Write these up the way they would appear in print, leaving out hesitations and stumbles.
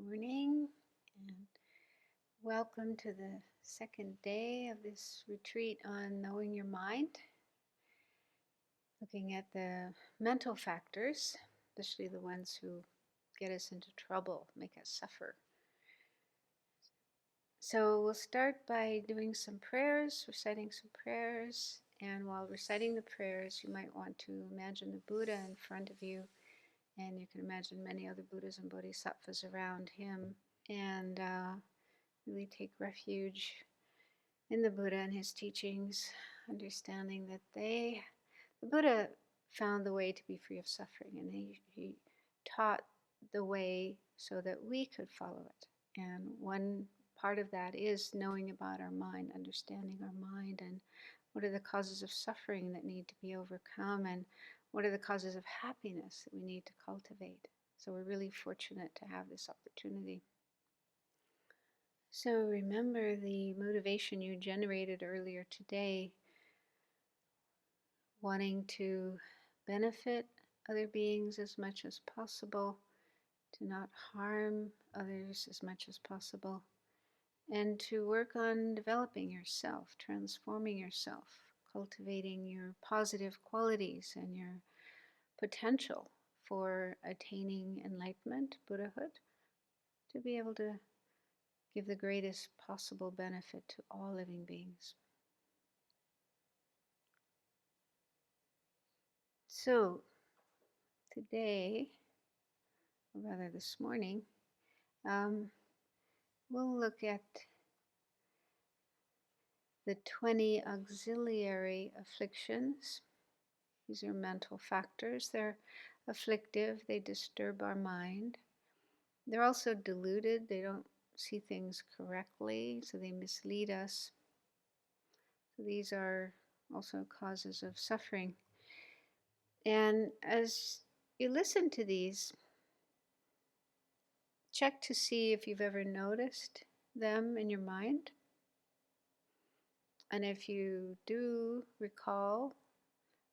Morning, and welcome to the second day of this retreat on knowing your mind, looking at the mental factors, especially the ones who get us into trouble, make us suffer. So we'll start by doing some prayers, reciting some prayers, and while reciting the prayers, you might want to imagine the Buddha in front of you, and you can imagine many other Buddhas and Bodhisattvas around him, and really take refuge in the Buddha and his teachings, understanding that the Buddha found the way to be free of suffering, and he taught the way so that we could follow it. And one part of that is knowing about our mind, understanding our mind, and what are the causes of suffering that need to be overcome, and what are the causes of happiness that we need to cultivate. So we're really fortunate to have this opportunity. So remember the motivation you generated earlier today, wanting to benefit other beings as much as possible, to not harm others as much as possible, and to work on developing yourself, transforming yourself, cultivating your positive qualities and your potential for attaining enlightenment, Buddhahood, to be able to give the greatest possible benefit to all living beings. So, today, or rather this morning, we'll look at the 20 auxiliary afflictions. These are mental factors. They're afflictive, they disturb our mind. They're also deluded, they don't see things correctly, so they mislead us. So these are also causes of suffering. And as you listen to these, check to see if you've ever noticed them in your mind. And if you do recall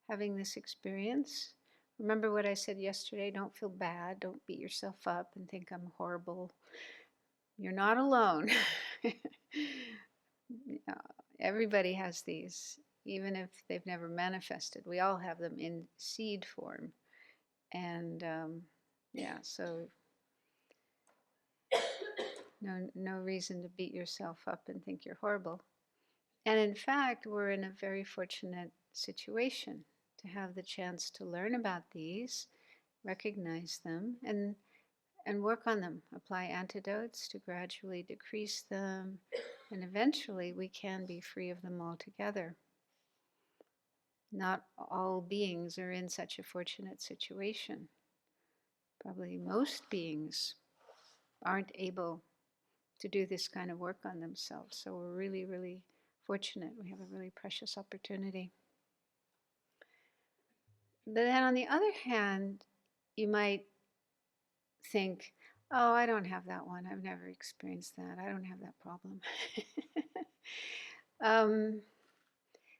having this experience, remember what I said yesterday, don't feel bad, don't beat yourself up and think I'm horrible. You're not alone. Everybody has these, even if they've never manifested. We all have them in seed form. And so no reason to beat yourself up and think you're horrible. And in fact, we're in a very fortunate situation to have the chance to learn about these, recognize them, and work on them, apply antidotes to gradually decrease them, and eventually we can be free of them altogether. Not all beings are in such a fortunate situation. Probably most beings aren't able to do this kind of work on themselves. So we're really, really fortunate. We have a really precious opportunity. But then on the other hand, you might think, oh, I don't have that one. I've never experienced that. I don't have that problem.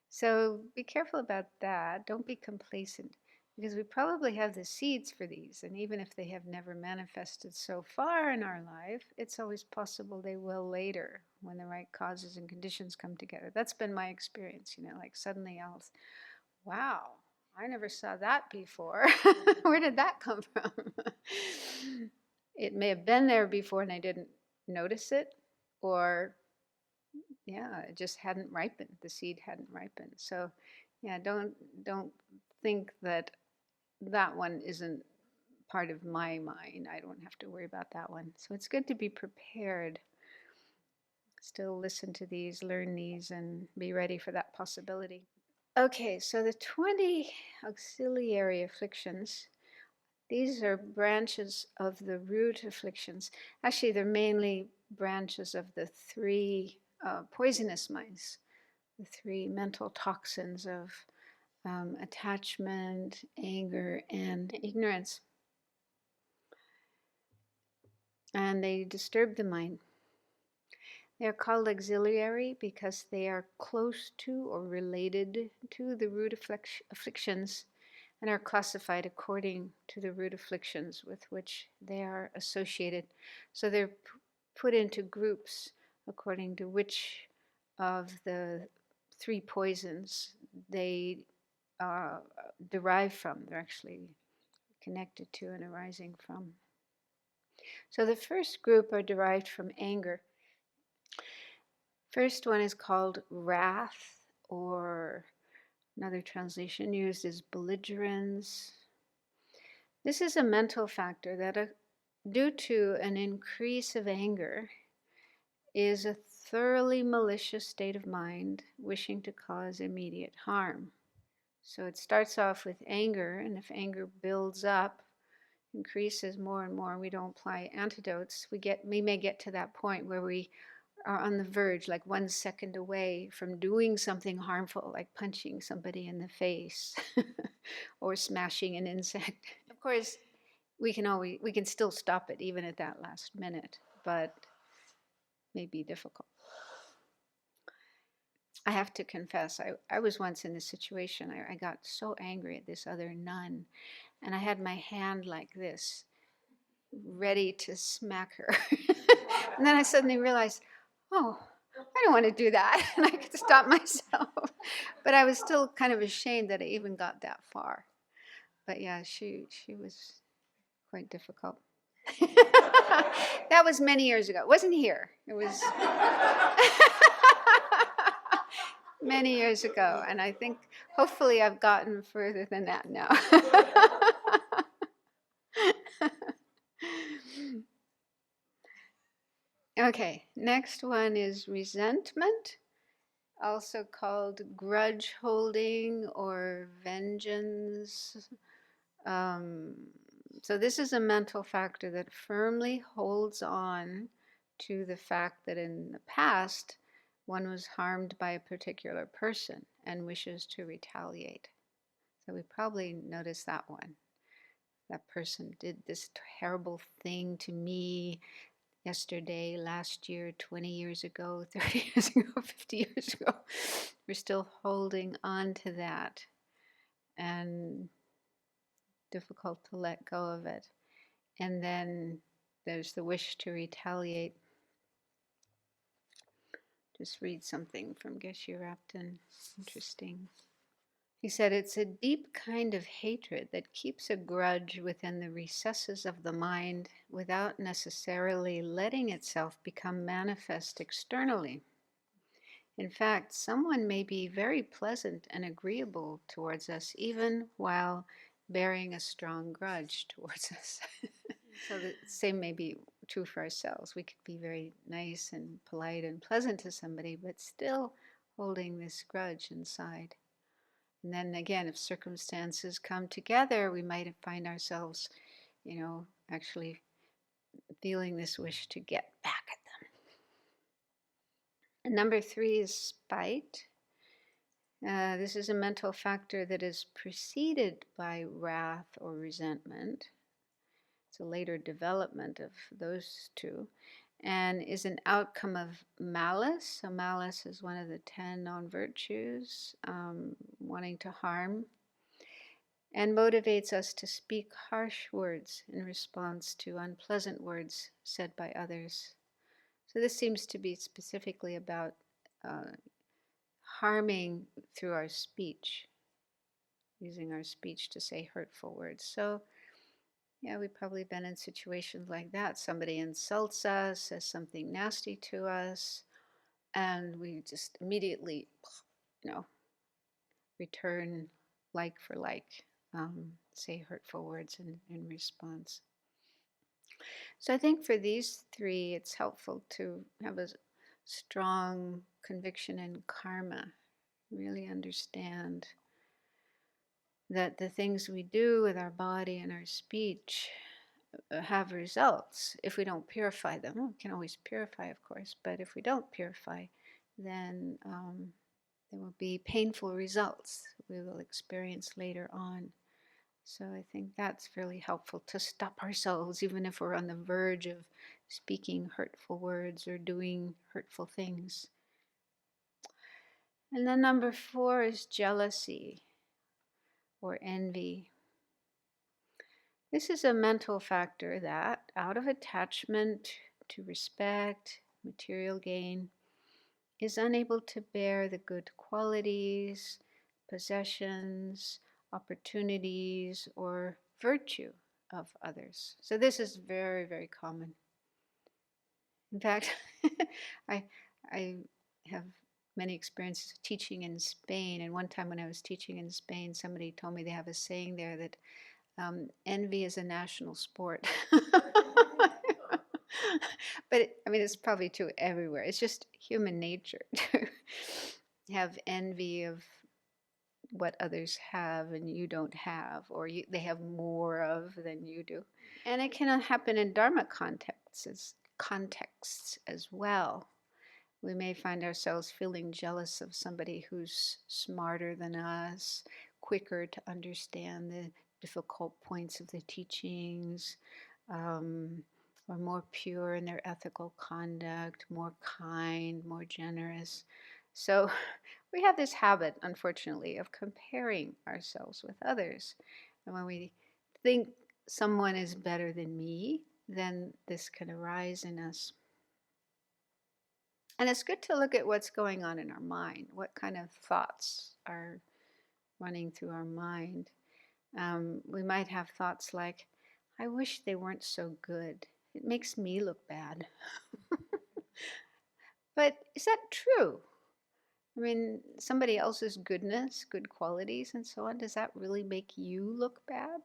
So be careful about that. Don't be complacent, because we probably have the seeds for these. And even if they have never manifested so far in our life, it's always possible they will later when the right causes and conditions come together. That's been my experience, like suddenly wow, I never saw that before. Where did that come from? It may have been there before and I didn't notice it, or it just hadn't ripened. The seed hadn't ripened. So don't think that one isn't part of my mind. I don't have to worry about that one. So it's good to be prepared. Still listen to these, learn these, and be ready for that possibility. Okay, so the 20 auxiliary afflictions, these are branches of the root afflictions. Actually, they're mainly branches of the three poisonous minds, the three mental toxins of attachment, anger, and ignorance. And they disturb the mind. They are called auxiliary because they are close to or related to the root afflictions, and are classified according to the root afflictions with which they are associated. So they're put into groups according to which of the three poisons they derive from. They're actually connected to and arising from. So the first group are derived from anger. First one is called wrath, or another translation used is belligerence. This is a mental factor that, due to an increase of anger, is a thoroughly malicious state of mind wishing to cause immediate harm. So it starts off with anger, and if anger builds up, increases more and more, and we don't apply antidotes, we may get to that point where we are on the verge, like 1 second away from doing something harmful, like punching somebody in the face or smashing an insect. Of course, we can still stop it even at that last minute, but it may be difficult. I have to confess, I was once in this situation. I got so angry at this other nun, and I had my hand like this, ready to smack her. And then I suddenly realized, oh, I don't want to do that. And I could stop myself. But I was still kind of ashamed that I even got that far. But yeah, she was quite difficult. That was many years ago. It wasn't here. It was many years ago. And I think hopefully I've gotten further than that now. Okay, next one is resentment, also called grudge holding or vengeance. So this is a mental factor that firmly holds on to the fact that in the past one was harmed by a particular person and wishes to retaliate. So we probably noticed that one. That person did this terrible thing to me yesterday, last year, 20 years ago, 30 years ago, 50 years ago. We're still holding on to that, and difficult to let go of it. And then there's the wish to retaliate. Just read something from Geshe Rapton. Interesting. He said, it's a deep kind of hatred that keeps a grudge within the recesses of the mind without necessarily letting itself become manifest externally. In fact, someone may be very pleasant and agreeable towards us even while bearing a strong grudge towards us. So the same may be true for ourselves. We could be very nice and polite and pleasant to somebody, but still holding this grudge inside. And then again, if circumstances come together, we might find ourselves, actually feeling this wish to get back at them. And number 3 is spite. This is a mental factor that is preceded by wrath or resentment. It's a later development of those two, and is an outcome of malice. So malice is one of the 10 non-virtues, wanting to harm, and motivates us to speak harsh words in response to unpleasant words said by others. So this seems to be specifically about harming through our speech, using our speech to say hurtful words. So yeah, we've probably been in situations like that. Somebody insults us, says something nasty to us, and we just immediately, return like for like, say hurtful words in response. So I think for these 3, it's helpful to have a strong conviction in karma, really understand that the things we do with our body and our speech have results. If we don't purify them, we can always purify, of course, but if we don't purify, then there will be painful results we will experience later on. So I think that's really helpful to stop ourselves, even if we're on the verge of speaking hurtful words or doing hurtful things. And then number 4 is jealousy or envy. This is a mental factor that, out of attachment to respect, material gain, is unable to bear the good qualities, possessions, opportunities, or virtue of others. So this is very, very common. In fact, I, I have many experiences teaching in Spain. And one time when I was teaching in Spain, somebody told me they have a saying there that envy is a national sport. But I mean, it's probably true everywhere. It's just human nature to have envy of what others have and you don't have, or they have more of than you do. And it can happen in Dharma contexts as well. We may find ourselves feeling jealous of somebody who's smarter than us, quicker to understand the difficult points of the teachings, or more pure in their ethical conduct, more kind, more generous. So we have this habit, unfortunately, of comparing ourselves with others. And when we think someone is better than me, then this can arise in us. And it's good to look at what's going on in our mind. What kind of thoughts are running through our mind? We might have thoughts like, I wish they weren't so good. It makes me look bad. But is that true? I mean, somebody else's goodness, good qualities, and so on, does that really make you look bad?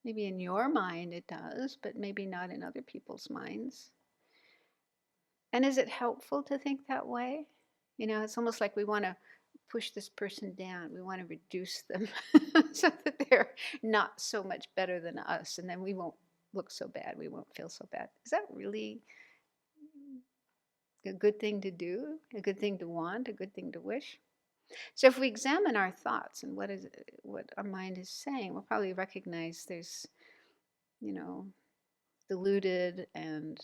Maybe in your mind it does, but maybe not in other people's minds. And is it helpful to think that way? You know, it's almost like we want to push this person down. We want to reduce them so that they're not so much better than us, and then we won't look so bad. We won't feel so bad. Is that really a good thing to do? A good thing to want? A good thing to wish? So if we examine our thoughts and what our mind is saying, we'll probably recognize there's, diluted and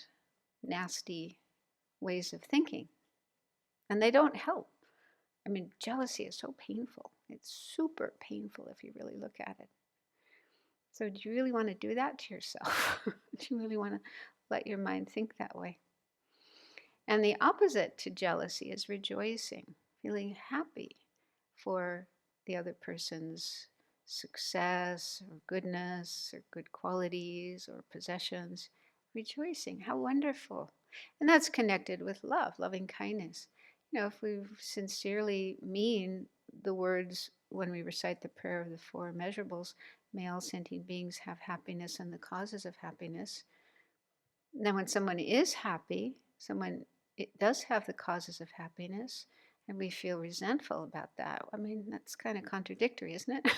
nasty ways of thinking. And they don't help. I mean, jealousy is so painful. It's super painful if you really look at it. So do you really want to do that to yourself? Do you really want to let your mind think that way? And the opposite to jealousy is rejoicing, feeling happy for the other person's success or goodness or good qualities or possessions. Rejoicing, how wonderful. And that's connected with love, loving kindness. If we sincerely mean the words when we recite the prayer of the four immeasurables, may all sentient beings have happiness and the causes of happiness. Then when someone is happy, it does have the causes of happiness, and we feel resentful about that. I mean, that's kind of contradictory, isn't it?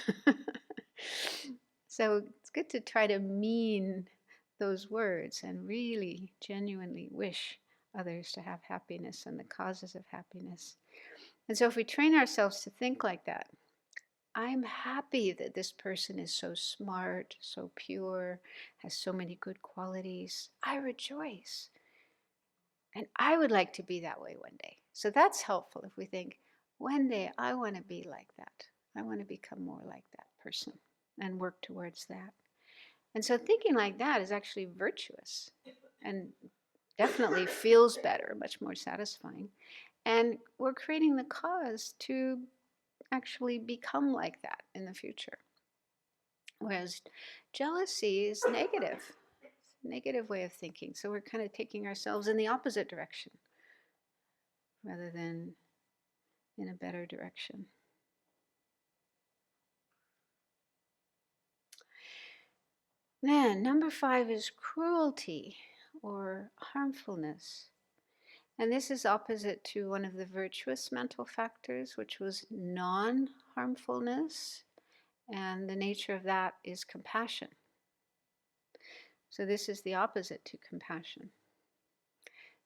So it's good to try to mean those words and really genuinely wish others to have happiness and the causes of happiness. And so if we train ourselves to think like that, I'm happy that this person is so smart, so pure, has so many good qualities. I rejoice. And I would like to be that way one day. So that's helpful if we think, one day I want to be like that. I want to become more like that person and work towards that. And so thinking like that is actually virtuous and definitely feels better, much more satisfying. And we're creating the cause to actually become like that in the future. Whereas jealousy is negative way of thinking. So we're kind of taking ourselves in the opposite direction rather than in a better direction. Then number 5 is cruelty or harmfulness. And this is opposite to one of the virtuous mental factors, which was non-harmfulness. And the nature of that is compassion. So this is the opposite to compassion.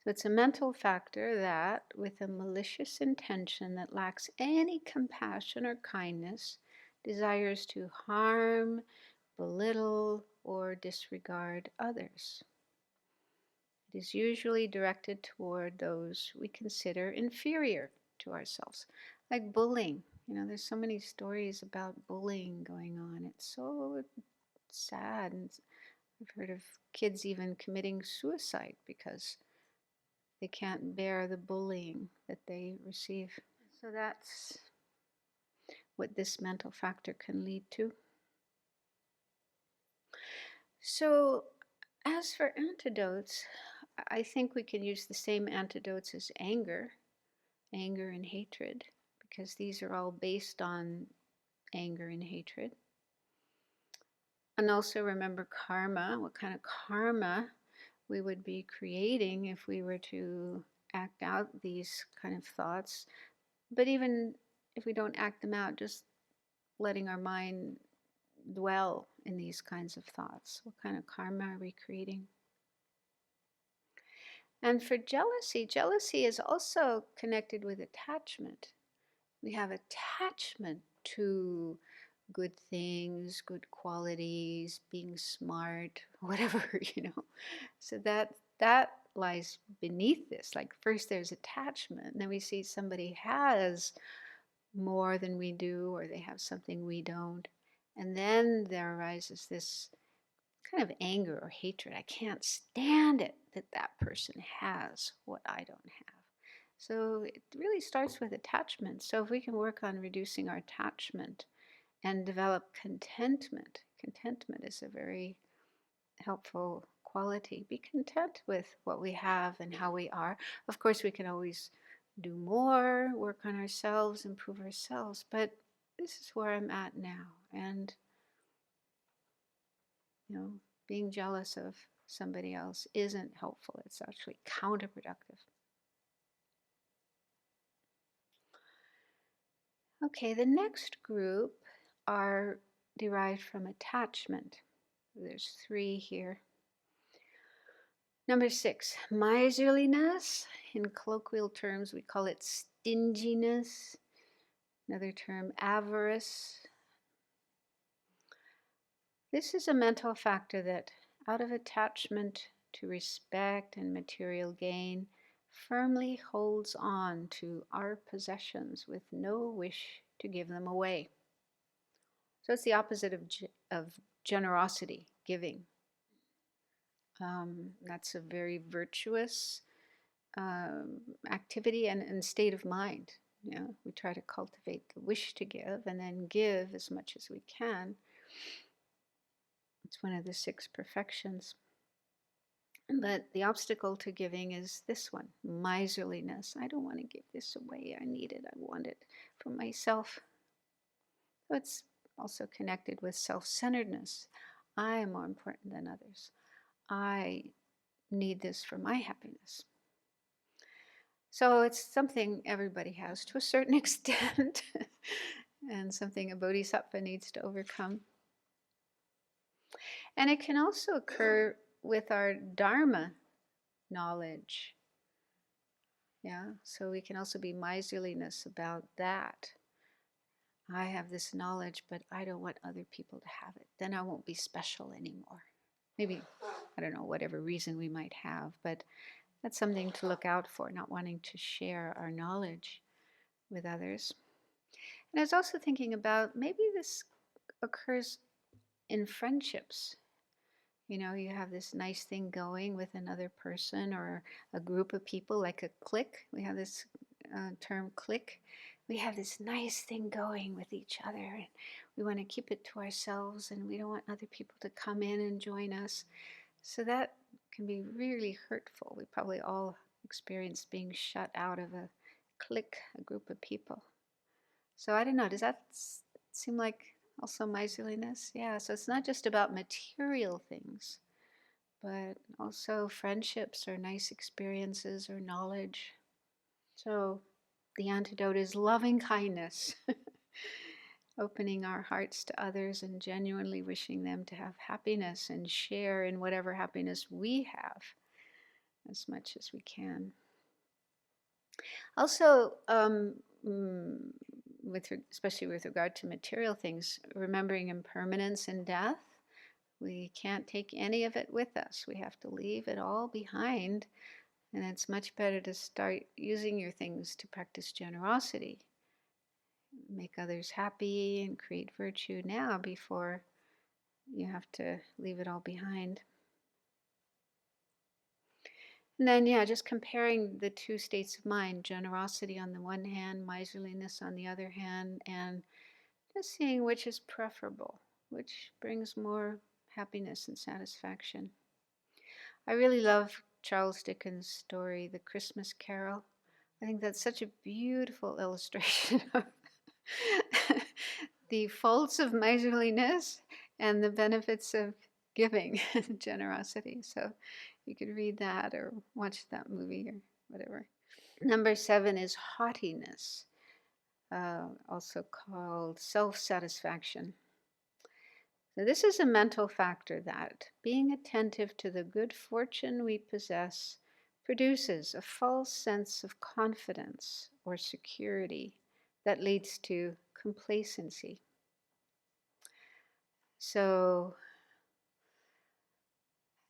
So it's a mental factor that, with a malicious intention that lacks any compassion or kindness, desires to harm, belittle, or disregard others. It is usually directed toward those we consider inferior to ourselves, like bullying. There's so many stories about bullying going on. It's so sad. And I've heard of kids even committing suicide because they can't bear the bullying that they receive. So that's what this mental factor can lead to. So, as for antidotes, I think we can use the same antidotes as anger and hatred, because these are all based on anger and hatred. And also remember karma, what kind of karma we would be creating if we were to act out these kind of thoughts. But even if we don't act them out, just letting our mind dwell in these kinds of thoughts, what kind of karma are we creating? And for jealousy, jealousy is also connected with attachment. We have attachment to good things, good qualities, being smart, whatever, So that lies beneath this. Like first there's attachment, and then we see somebody has more than we do, or they have something we don't. And then there arises this kind of anger or hatred. I can't stand it that that person has what I don't have. So it really starts with attachment. So if we can work on reducing our attachment and develop contentment, contentment is a very helpful quality. Be content with what we have and how we are. Of course, we can always do more, work on ourselves, improve ourselves, but this is where I'm at now. And, being jealous of somebody else isn't helpful. It's actually counterproductive. Okay, the next group are derived from attachment. There's 3 here. Number 6, miserliness. In colloquial terms, we call it stinginess. Another term, avarice. This is a mental factor that, out of attachment to respect and material gain, firmly holds on to our possessions with no wish to give them away. So it's the opposite of generosity, giving. That's a very virtuous activity and state of mind. We try to cultivate the wish to give and then give as much as we can. It's one of the 6 perfections. But the obstacle to giving is this one, miserliness. I don't want to give this away. I need it. I want it for myself. So it's also connected with self-centeredness. I am more important than others. I need this for my happiness. So it's something everybody has to a certain extent, and something a bodhisattva needs to overcome. And it can also occur with our Dharma knowledge. Yeah, so we can also be miserliness about that. I have this knowledge, but I don't want other people to have it. Then I won't be special anymore. Maybe, I don't know, whatever reason we might have, but that's something to look out for, not wanting to share our knowledge with others. And I was also thinking about maybe this occurs in friendships. You have this nice thing going with another person or a group of people, like a clique. We have this term clique. We have this nice thing going with each other, and we want to keep it to ourselves, and we don't want other people to come in and join us. So that can be really hurtful. We probably all experienced being shut out of a clique, a group of people. So I don't know, does that seem like also miserliness? Yeah, so it's not just about material things, but also friendships or nice experiences or knowledge. So the antidote is loving kindness, opening our hearts to others and genuinely wishing them to have happiness and share in whatever happiness we have as much as we can. Also, especially with regard to material things, remembering impermanence and death. We can't take any of it with us. We have to leave it all behind. And it's much better to start using your things to practice generosity. make others happy and create virtue now before you have to leave it all behind. And then, yeah, just comparing the two states of mind, generosity on the one hand, miserliness on the other hand, and just seeing which is preferable, which brings more happiness and satisfaction. I really love Charles Dickens' story, The Christmas Carol. I think that's such a beautiful illustration of the faults of miserliness and the benefits of giving and generosity. So you could read that or watch that movie or whatever. Number 7 is haughtiness, also called self-satisfaction. So this is a mental factor that, being attentive to the good fortune we possess, produces a false sense of confidence or security that leads to complacency. So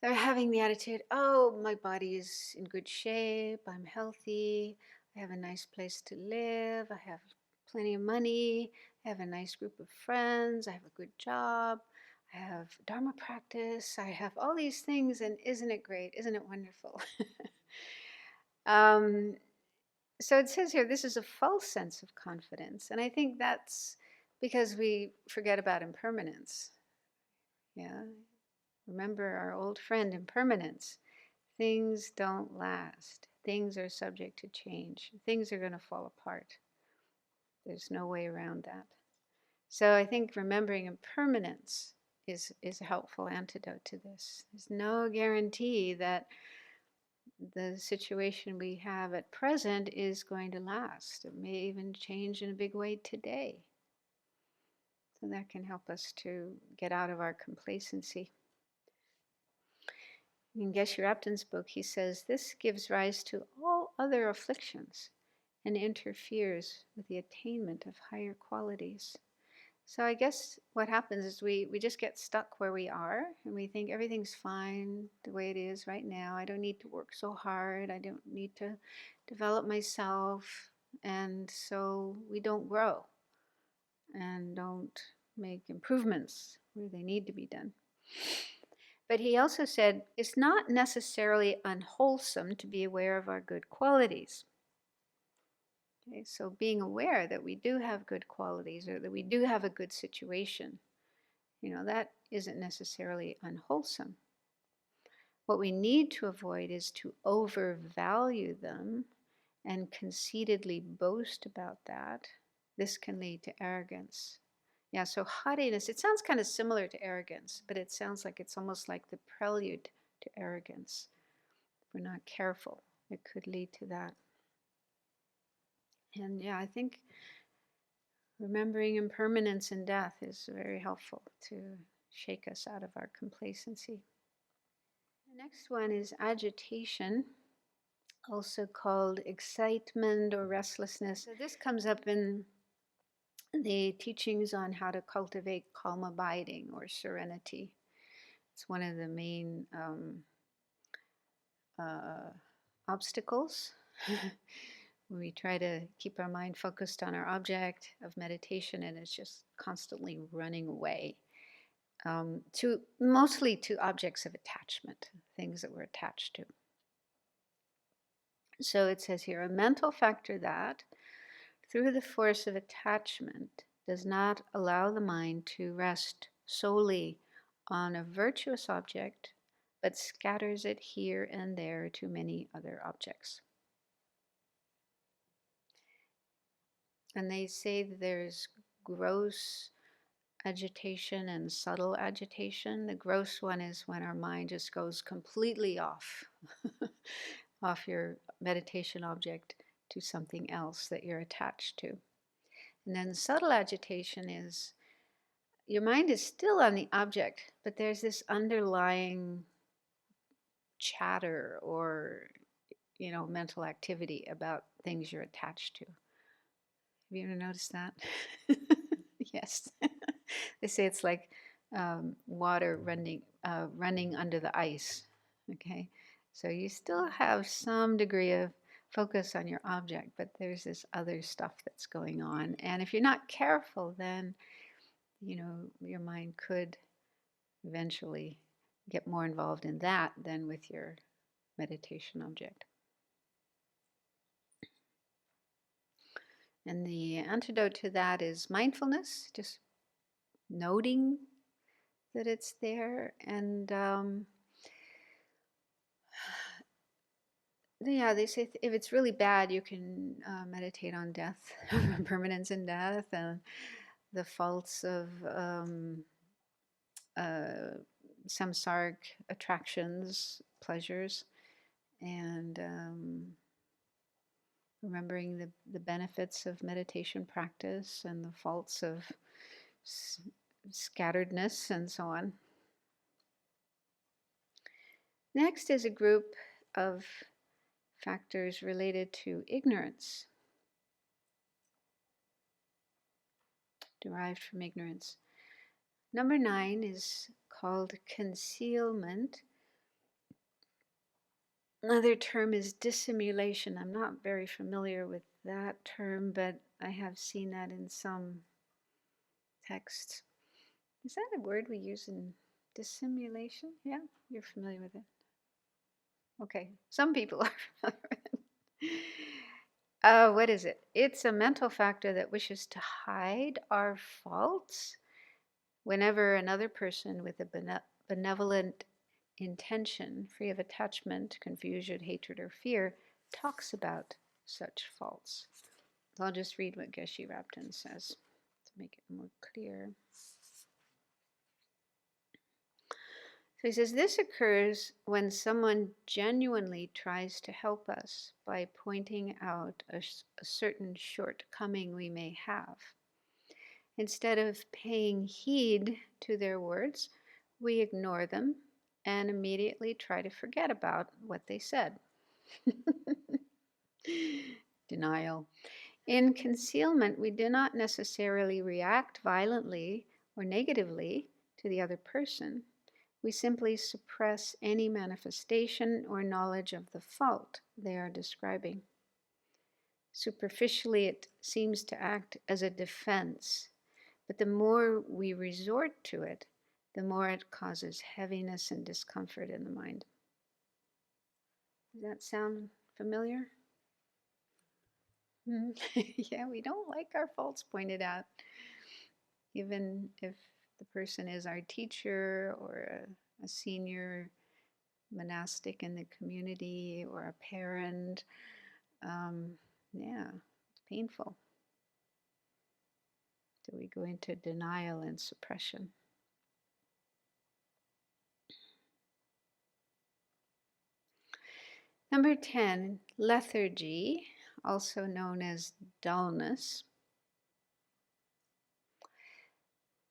they're having the attitude, oh, my body is in good shape, I'm healthy, I have a nice place to live, I have plenty of money, I have a nice group of friends, I have a good job, I have Dharma practice, I have all these things, and isn't it great? Isn't it wonderful? um, so it says here, this is a false sense of confidence, and I think that's because we forget about impermanence. Yeah, remember our old friend impermanence. Things don't last. Things are subject to change. Things are going to fall apart. There's no way around that. So I think remembering impermanence is a helpful antidote to this. There's no guarantee that the situation we have at present is going to last. It may even change in a big way today. So that can help us to get out of our complacency. In Geshe Rapton's book, he says, this gives rise to all other afflictions and interferes with the attainment of higher qualities. So I guess what happens is we just get stuck where we are and we think everything's fine the way it is right now. I don't need to work so hard. I don't need to develop myself. And so we don't grow and don't make improvements where they need to be done. But he also said, it's not necessarily unwholesome to be aware of our good qualities. Okay, so being aware that we do have good qualities or that we do have a good situation, that isn't necessarily unwholesome. What we need to avoid is to overvalue them and conceitedly boast about that. This can lead to arrogance. Yeah, so haughtiness, it sounds kind of similar to arrogance, but it sounds like it's almost like the prelude to arrogance. If we're not careful, it could lead to that. And yeah, I think remembering impermanence and death is very helpful to shake us out of our complacency. The next one is agitation, also called excitement or restlessness. So this comes up in the teachings on how to cultivate calm abiding or serenity. It's one of the main obstacles. We try to keep our mind focused on our object of meditation, and it's just constantly running away mostly to objects of attachment, things that we're attached to. So it says here, a mental factor that, through the force of attachment, does not allow the mind to rest solely on a virtuous object, but scatters it here and there to many other objects. And they say that there's gross agitation and subtle agitation. The gross one is when our mind just goes completely off, off your meditation object to something else that you're attached to. And then subtle agitation is your mind is still on the object, but there's this underlying chatter or mental activity about things you're attached to. Have you ever noticed that? Yes. They say it's like water running under the ice. Okay, so you still have some degree of focus on your object, but there's this other stuff that's going on. And if you're not careful, then, your mind could eventually get more involved in that than with your meditation object. And the antidote to that is mindfulness, just noting that it's there. And yeah, they say if it's really bad, you can meditate on death, permanence in death, and the faults of samsaric attractions, pleasures, and remembering the benefits of meditation practice and the faults of scatteredness and so on. Next is a group of factors related to ignorance, derived from ignorance. Number 9 is called concealment. Another term is dissimulation. I'm not very familiar with that term, but I have seen that in some texts. Is that a word we use in dissimulation? Yeah, you're familiar with it. Okay, some people are familiar with it. What is it? It's a mental factor that wishes to hide our faults whenever another person with a benevolent intention, free of attachment, confusion, hatred, or fear, talks about such faults. So I'll just read what Geshe Rabten says to make it more clear. So he says, this occurs when someone genuinely tries to help us by pointing out a certain shortcoming we may have. Instead of paying heed to their words, we ignore them and immediately try to forget about what they said. Denial. In concealment, we do not necessarily react violently or negatively to the other person. We simply suppress any manifestation or knowledge of the fault they are describing. Superficially, it seems to act as a defense, but the more we resort to it, the more it causes heaviness and discomfort in the mind. Does that sound familiar? Yeah, we don't like our faults pointed out, even if the person is our teacher or a senior monastic in the community or a parent. Yeah, it's painful. So we go into denial and suppression. Number 10, lethargy, also known as dullness.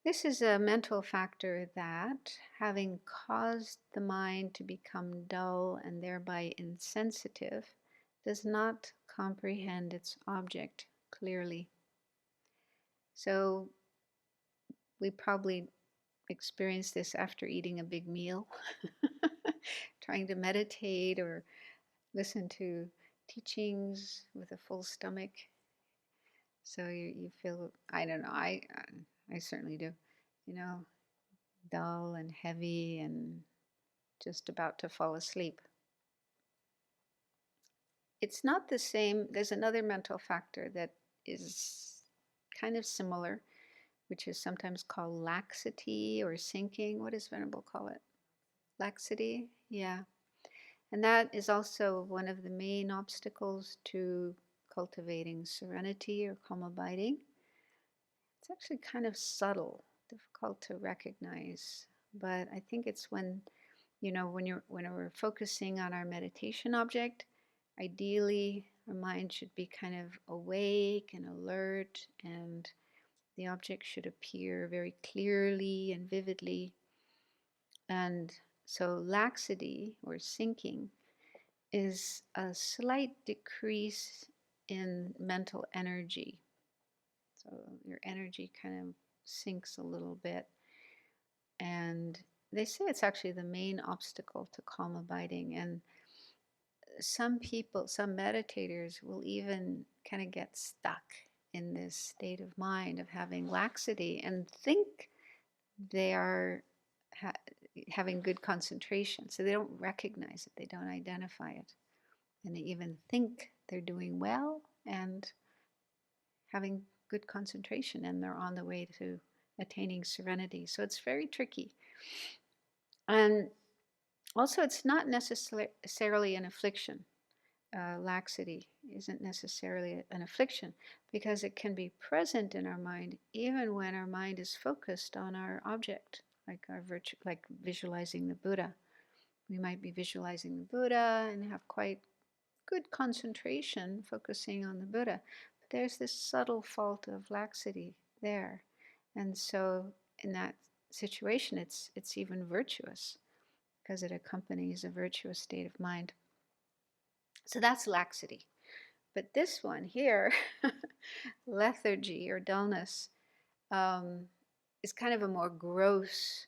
This is a mental factor that, having caused the mind to become dull and thereby insensitive, does not comprehend its object clearly. So we probably experience this after eating a big meal, trying to meditate or listen to teachings with a full stomach. So you feel, I don't know, I certainly do, dull and heavy and just about to fall asleep. It's not the same. There's another mental factor that is kind of similar, which is sometimes called laxity or sinking. What does Venerable call it? Laxity? Yeah. And that is also one of the main obstacles to cultivating serenity or calm abiding. It's actually kind of subtle, difficult to recognize, but I think it's when we're focusing on our meditation object, ideally our mind should be kind of awake and alert, and the object should appear very clearly and vividly. And so laxity or sinking is a slight decrease in mental energy. So your energy kind of sinks a little bit. And they say it's actually the main obstacle to calm abiding. And some people, some meditators will even kind of get stuck in this state of mind of having laxity and think they are ha- having good concentration. So they don't recognize it, they don't identify it. And they even think they're doing well and having good concentration, and they're on the way to attaining serenity. So it's very tricky. And also, it's not necessarily an affliction. Laxity isn't necessarily an affliction because it can be present in our mind even when our mind is focused on our object, like our virtue, like visualizing the Buddha. We might be visualizing the Buddha and have quite good concentration focusing on the Buddha, but there's this subtle fault of laxity there, and so in that situation, it's even virtuous because it accompanies a virtuous state of mind. So that's laxity. But this one here, lethargy or dullness, um, is kind of a more gross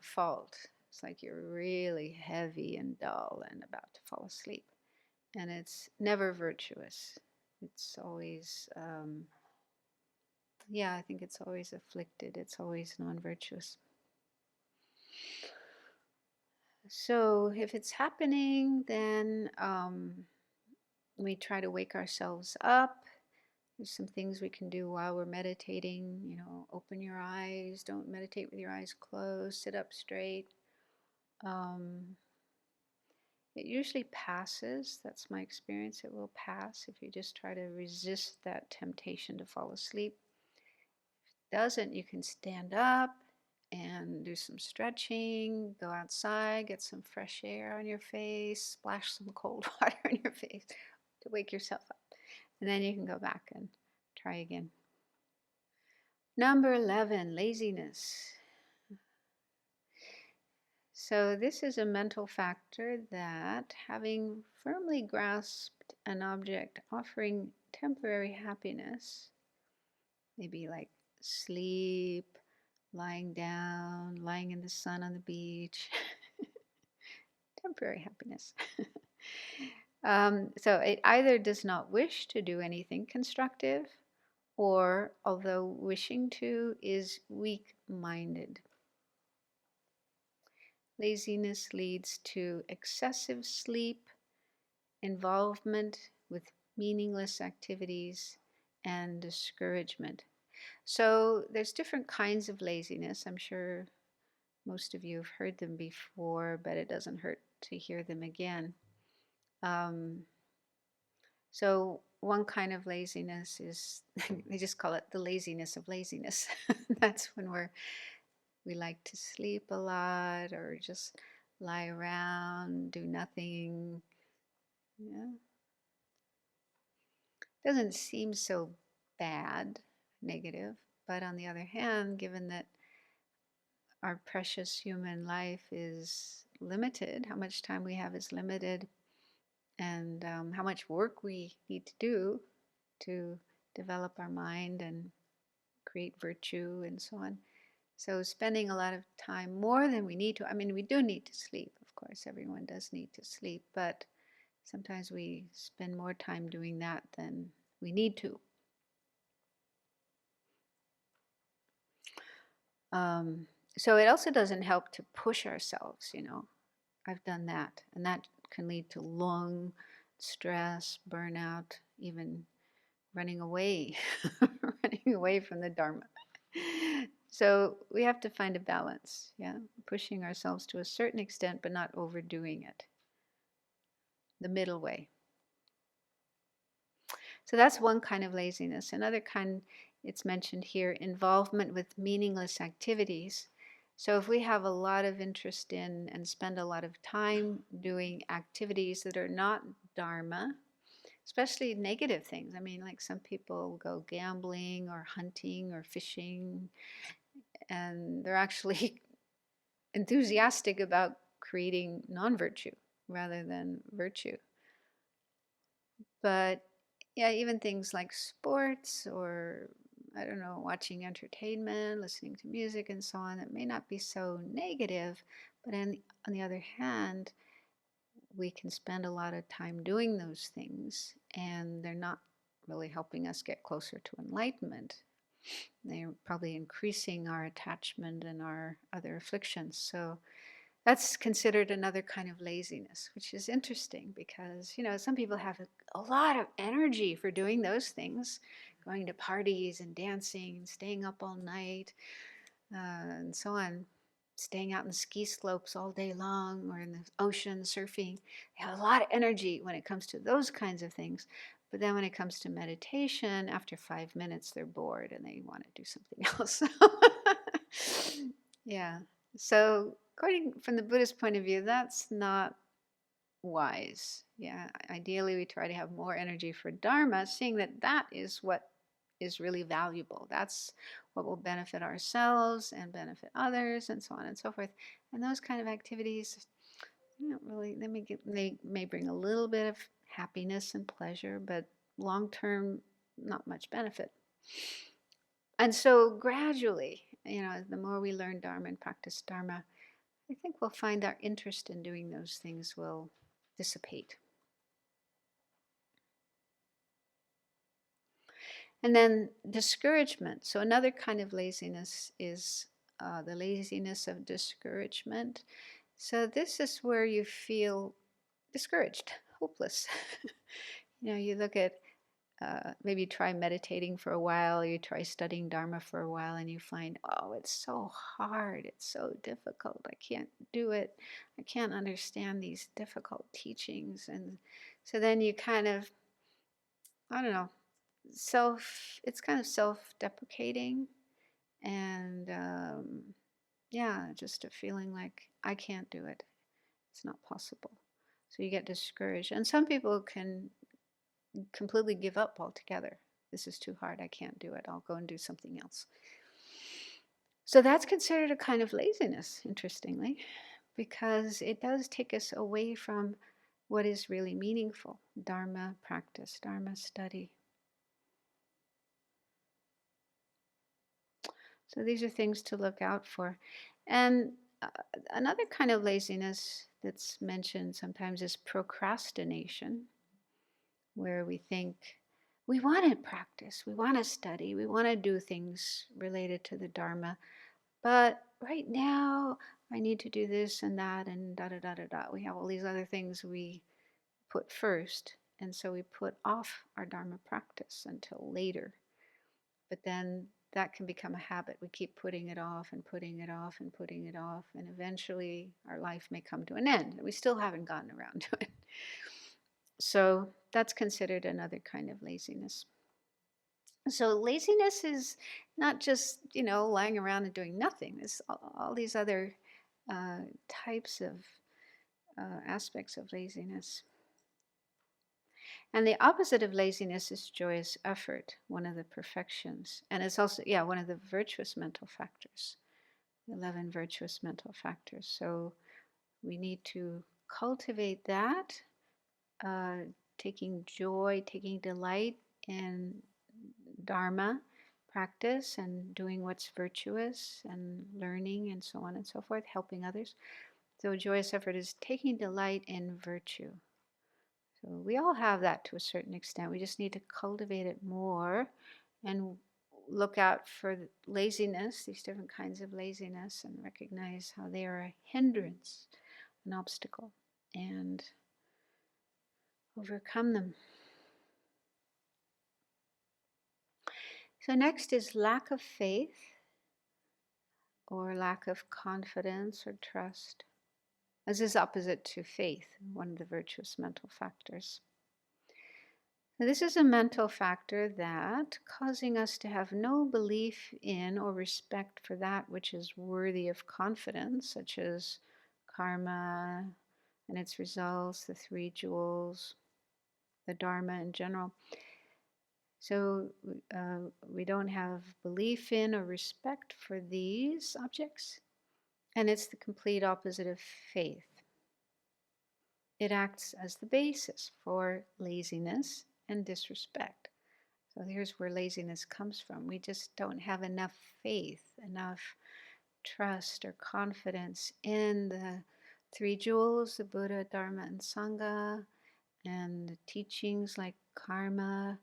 fault. It's like you're really heavy and dull and about to fall asleep. And it's never virtuous. It's always, I think it's always afflicted. It's always non virtuous. So if it's happening, then we try to wake ourselves up. There's some things we can do while we're meditating. Open your eyes. Don't meditate with your eyes closed. Sit up straight. It usually passes. That's my experience. It will pass if you just try to resist that temptation to fall asleep. If it doesn't, you can stand up and do some stretching, go outside, get some fresh air on your face, splash some cold water on your face to wake yourself up. And then you can go back and try again. Number 11, laziness. So this is a mental factor that, having firmly grasped an object offering temporary happiness, maybe like sleep, lying down, lying in the sun on the beach, temporary happiness. So it either does not wish to do anything constructive, or, although wishing to, is weak-minded. Laziness leads to excessive sleep, involvement with meaningless activities, and discouragement. So there's different kinds of laziness. I'm sure most of you have heard them before, but it doesn't hurt to hear them again. So one kind of laziness is, they just call it the laziness of laziness. That's when we like to sleep a lot or just lie around, do nothing. Yeah. Doesn't seem so bad, negative, but on the other hand, given that our precious human life is limited, how much time we have is limited, and how much work we need to do to develop our mind and create virtue and so on. So spending a lot of time more than we need to. I mean, we do need to sleep, of course, everyone does need to sleep, but sometimes we spend more time doing that than we need to. So it also doesn't help to push ourselves, I've done that, and that can lead to lung stress, burnout, even running away, running away from the Dharma. So we have to find a balance, pushing ourselves to a certain extent, but not overdoing it. The middle way. So that's one kind of laziness. Another kind, it's mentioned here, involvement with meaningless activities. So if we have a lot of interest in and spend a lot of time doing activities that are not Dharma, especially negative things. I mean, like some people go gambling or hunting or fishing, and they're actually enthusiastic about creating non-virtue rather than virtue. But yeah, even things like sports or, I don't know, watching entertainment, listening to music and so on, that may not be so negative, but on the other hand, we can spend a lot of time doing those things, and they're not really helping us get closer to enlightenment. They're probably increasing our attachment and our other afflictions. So that's considered another kind of laziness, which is interesting because, some people have a lot of energy for doing those things, going to parties and dancing and staying up all night, and so on, staying out in ski slopes all day long or in the ocean surfing. They have a lot of energy when it comes to those kinds of things. But then when it comes to meditation, after 5 minutes, they're bored and they want to do something else. Yeah. So, according from the Buddhist point of view, that's not wise. Yeah. Ideally, we try to have more energy for Dharma, seeing that that is what is really valuable. That's what will benefit ourselves and benefit others, and so on and so forth. And those kind of activities, don't really, they may bring a little bit of happiness and pleasure, but long term, not much benefit. And so gradually, the more we learn Dharma and practice Dharma, I think we'll find our interest in doing those things will dissipate. And then discouragement. So another kind of laziness is the laziness of discouragement. So this is where you feel discouraged, hopeless. You look at maybe you try meditating for a while, you try studying Dharma for a while, and you find, oh, it's so hard, it's so difficult, I can't do it, I can't understand these difficult teachings. And so then you kind of, I don't know, it's kind of self-deprecating, and yeah, just a feeling like I can't do it, it's not possible. So you get discouraged. And some people can completely give up altogether. This is too hard, I can't do it, I'll go and do something else. So that's considered a kind of laziness, interestingly, because it does take us away from what is really meaningful: Dharma practice, Dharma study. So these are things to look out for. And another kind of laziness that's mentioned sometimes is procrastination, where we think we want to practice, we want to study, we want to do things related to the Dharma, but right now I need to do this and that and da da da da da. We have all these other things we put first, and so we put off our Dharma practice until later. But then that can become a habit. We keep putting it off and putting it off and putting it off, and eventually our life may come to an end, and we still haven't gotten around to it. So that's considered another kind of laziness. So laziness is not just, lying around and doing nothing. There's all these other types of aspects of laziness. And the opposite of laziness is joyous effort, one of the perfections. And it's also, one of the virtuous mental factors, the 11 virtuous mental factors. So we need to cultivate that, taking joy, taking delight in Dharma practice and doing what's virtuous and learning and so on and so forth, helping others. So joyous effort is taking delight in virtue. So we all have that to a certain extent. We just need to cultivate it more and look out for laziness, these different kinds of laziness, and recognize how they are a hindrance, an obstacle, and overcome them. So next is lack of faith, or lack of confidence or trust. This is opposite to faith, one of the virtuous mental factors. Now, this is a mental factor that causing us to have no belief in or respect for that which is worthy of confidence, such as karma and its results, the three jewels, the Dharma in general. So we don't have belief in or respect for these objects, and it's the complete opposite of faith. It acts as the basis for laziness and disrespect. So here's where laziness comes from. We just don't have enough faith, enough trust or confidence in the three jewels, the Buddha, Dharma, and Sangha, and the teachings like karma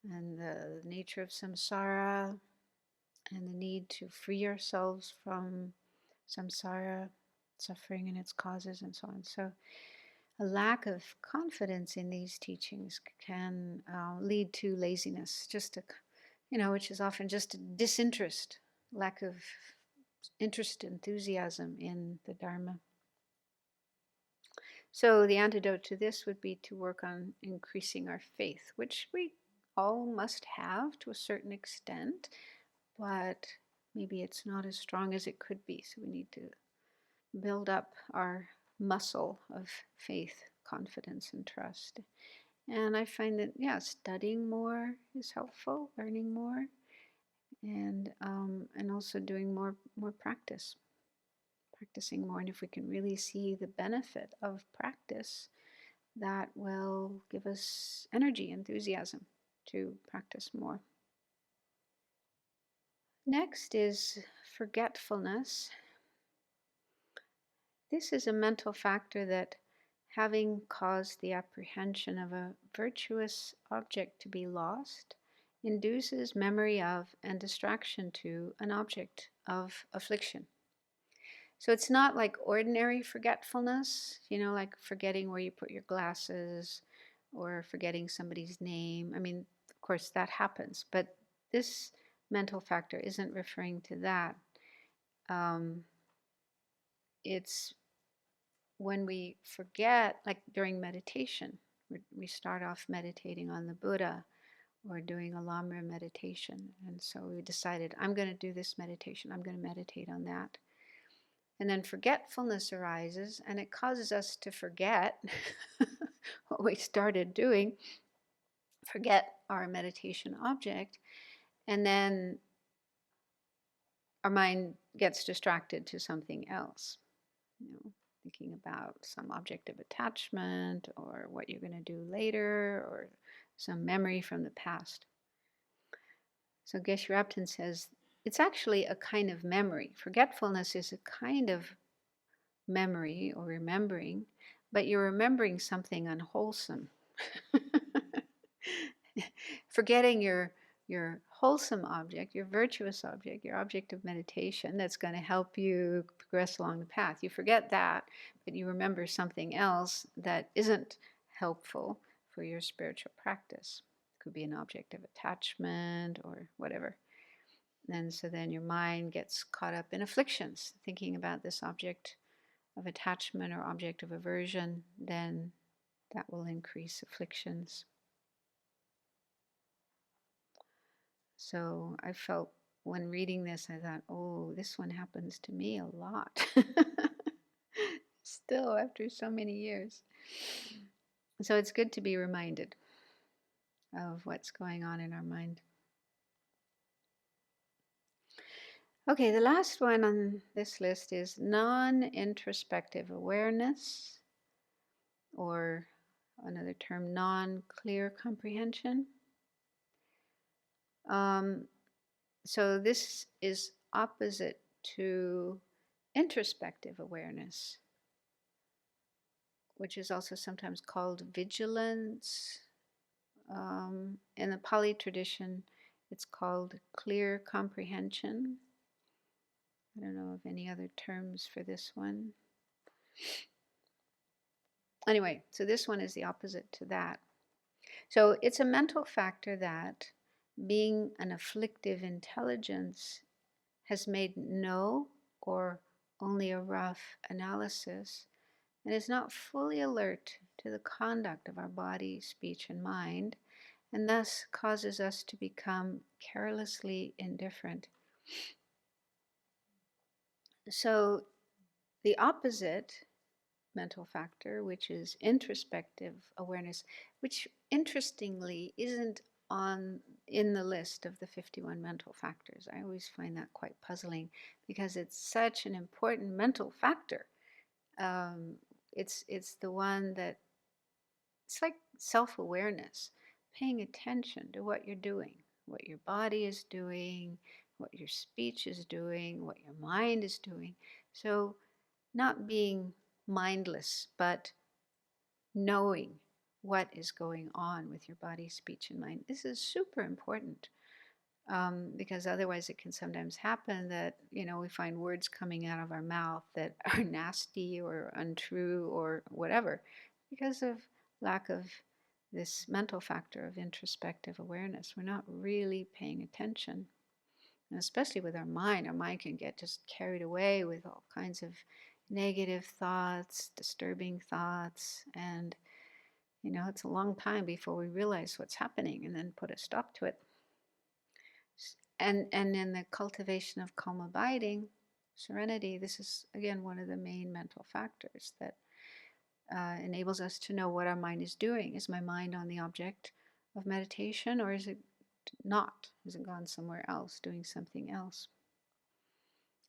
and the nature of samsara and the need to free ourselves from samsara, suffering and its causes, and so on. So a lack of confidence in these teachings can lead to laziness, which is often just a disinterest, lack of interest, enthusiasm in the Dharma. So the antidote to this would be to work on increasing our faith, which we all must have to a certain extent, but maybe it's not as strong as it could be. So we need to build up our muscle of faith, confidence, and trust. And I find that, studying more is helpful, learning more, and also doing more practicing more. And if we can really see the benefit of practice, that will give us energy, enthusiasm to practice more. Next is forgetfulness. This is a mental factor that, having caused the apprehension of a virtuous object to be lost, induces memory of and distraction to an object of affliction. So it's not like ordinary forgetfulness, like forgetting where you put your glasses or forgetting somebody's name. I mean, of course, that happens, but this mental factor isn't referring to that. It's when we forget, like during meditation, we start off meditating on the Buddha or doing a Lamra meditation. And so we decided, I'm going to do this meditation, I'm going to meditate on that. And then forgetfulness arises and it causes us to forget what we started doing, forget our meditation object, and then our mind gets distracted to something else, thinking about some object of attachment or what you're going to do later or some memory from the past. So Geshe Rabten says it's actually a kind of memory. Forgetfulness is a kind of memory or remembering, but you're remembering something unwholesome. Forgetting your wholesome object, your virtuous object, your object of meditation that's going to help you progress along the path. You forget that, but you remember something else that isn't helpful for your spiritual practice. It could be an object of attachment or whatever. And so then your mind gets caught up in afflictions, thinking about this object of attachment or object of aversion, then that will increase afflictions. So I felt when reading this, I thought, oh, this one happens to me a lot. Still, after so many years. So it's good to be reminded of what's going on in our mind. Okay, the last one on this list is non-introspective awareness, or another term, non-clear comprehension. So this is opposite to introspective awareness, which is also sometimes called vigilance. In the Pali tradition, it's called clear comprehension. I don't know of any other terms for this one. Anyway, so this one is the opposite to that. So it's a mental factor that, being an afflictive intelligence, has made no or only a rough analysis and is not fully alert to the conduct of our body, speech, and mind, and thus causes us to become carelessly indifferent. So the opposite mental factor, which is introspective awareness, which interestingly isn't in the list of the 51 mental factors. I always find that quite puzzling because it's such an important mental factor. It's the one that, it's like self-awareness, paying attention to what you're doing, what your body is doing, what your speech is doing, what your mind is doing. So not being mindless, but knowing what is going on with your body, speech, and mind. This is super important. Because otherwise it can sometimes happen that, we find words coming out of our mouth that are nasty or untrue or whatever because of lack of this mental factor of introspective awareness. We're not really paying attention. And especially with our mind can get just carried away with all kinds of negative thoughts, disturbing thoughts, and it's a long time before we realize what's happening and then put a stop to it. And in the cultivation of calm abiding, serenity, this is again one of the main mental factors that enables us to know what our mind is doing. Is my mind on the object of meditation, or is it not? Has it gone somewhere else, doing something else?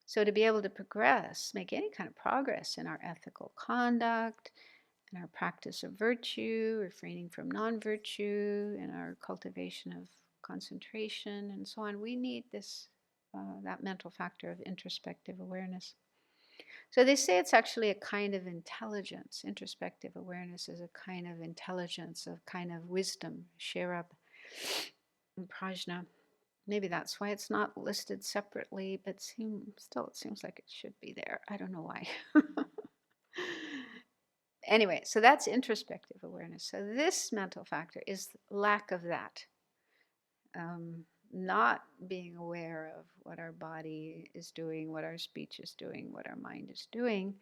So to be able to progress, make any kind of progress in our ethical conduct, in our practice of virtue, refraining from non-virtue, in our cultivation of concentration, and so on, we need this that mental factor of introspective awareness. So they say it's actually a kind of intelligence. Introspective awareness is a kind of intelligence, a kind of wisdom, sharab and prajna. Maybe that's why it's not listed separately, but it seems like it should be there. I don't know why. Anyway, so that's introspective awareness. So this mental factor is lack of that. Not being aware of what our body is doing, what our speech is doing, what our mind is doing.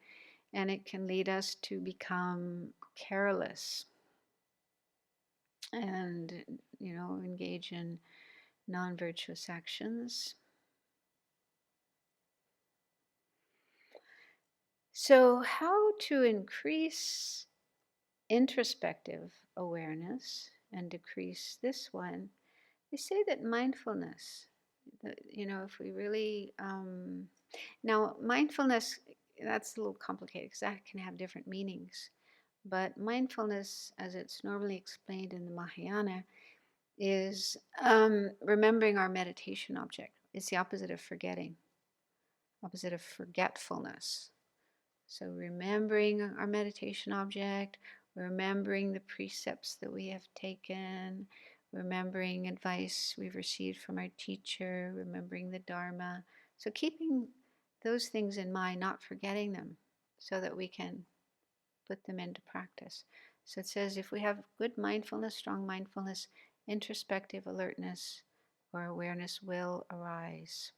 And it can lead us to become careless and, engage in non-virtuous actions. So how to increase introspective awareness and decrease this one? They say that mindfulness, if we really, now mindfulness, that's a little complicated because that can have different meanings. But mindfulness, as it's normally explained in the Mahayana, is remembering our meditation object. It's the opposite of forgetting, opposite of forgetfulness. So remembering our meditation object, remembering the precepts that we have taken, remembering advice we've received from our teacher, remembering the Dharma. So keeping those things in mind, not forgetting them, so that we can put them into practice. So it says if we have good mindfulness, strong mindfulness, introspective alertness or awareness will arise.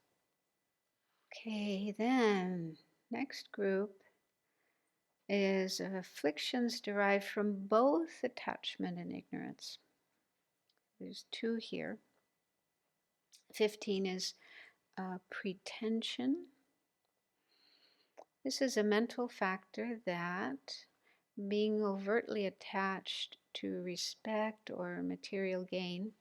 Okay, then next group is afflictions derived from both attachment and ignorance. There's two here. 15 is pretension. This is a mental factor that, being overtly attached to respect or material gain,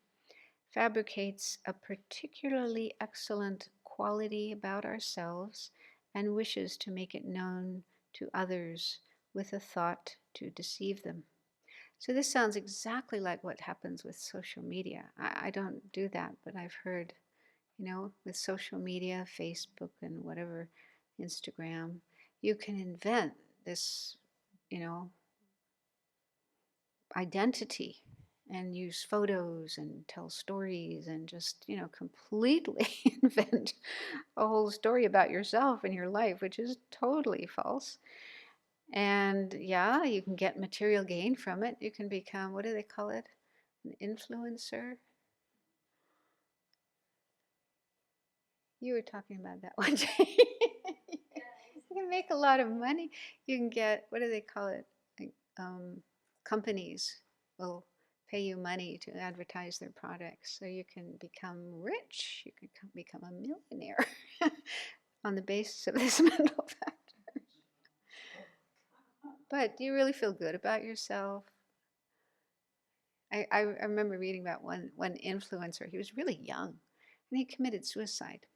fabricates a particularly excellent quality about ourselves and wishes to make it known to others with a thought to deceive them. So this sounds exactly like what happens with social media. I don't do that, but I've heard, with social media, Facebook and whatever, Instagram, you can invent this, identity and use photos and tell stories and just, completely invent a whole story about yourself and your life, which is totally false. And yeah, you can get material gain from it. You can become, what do they call it? An influencer. You were talking about that one day. You can make a lot of money. You can get, what do they call it? Like, companies will pay you money to advertise their products. So you can become rich. You can become a millionaire on the basis of this mental factor. But do you really feel good about yourself? I remember reading about one influencer. He was really young, and he committed suicide.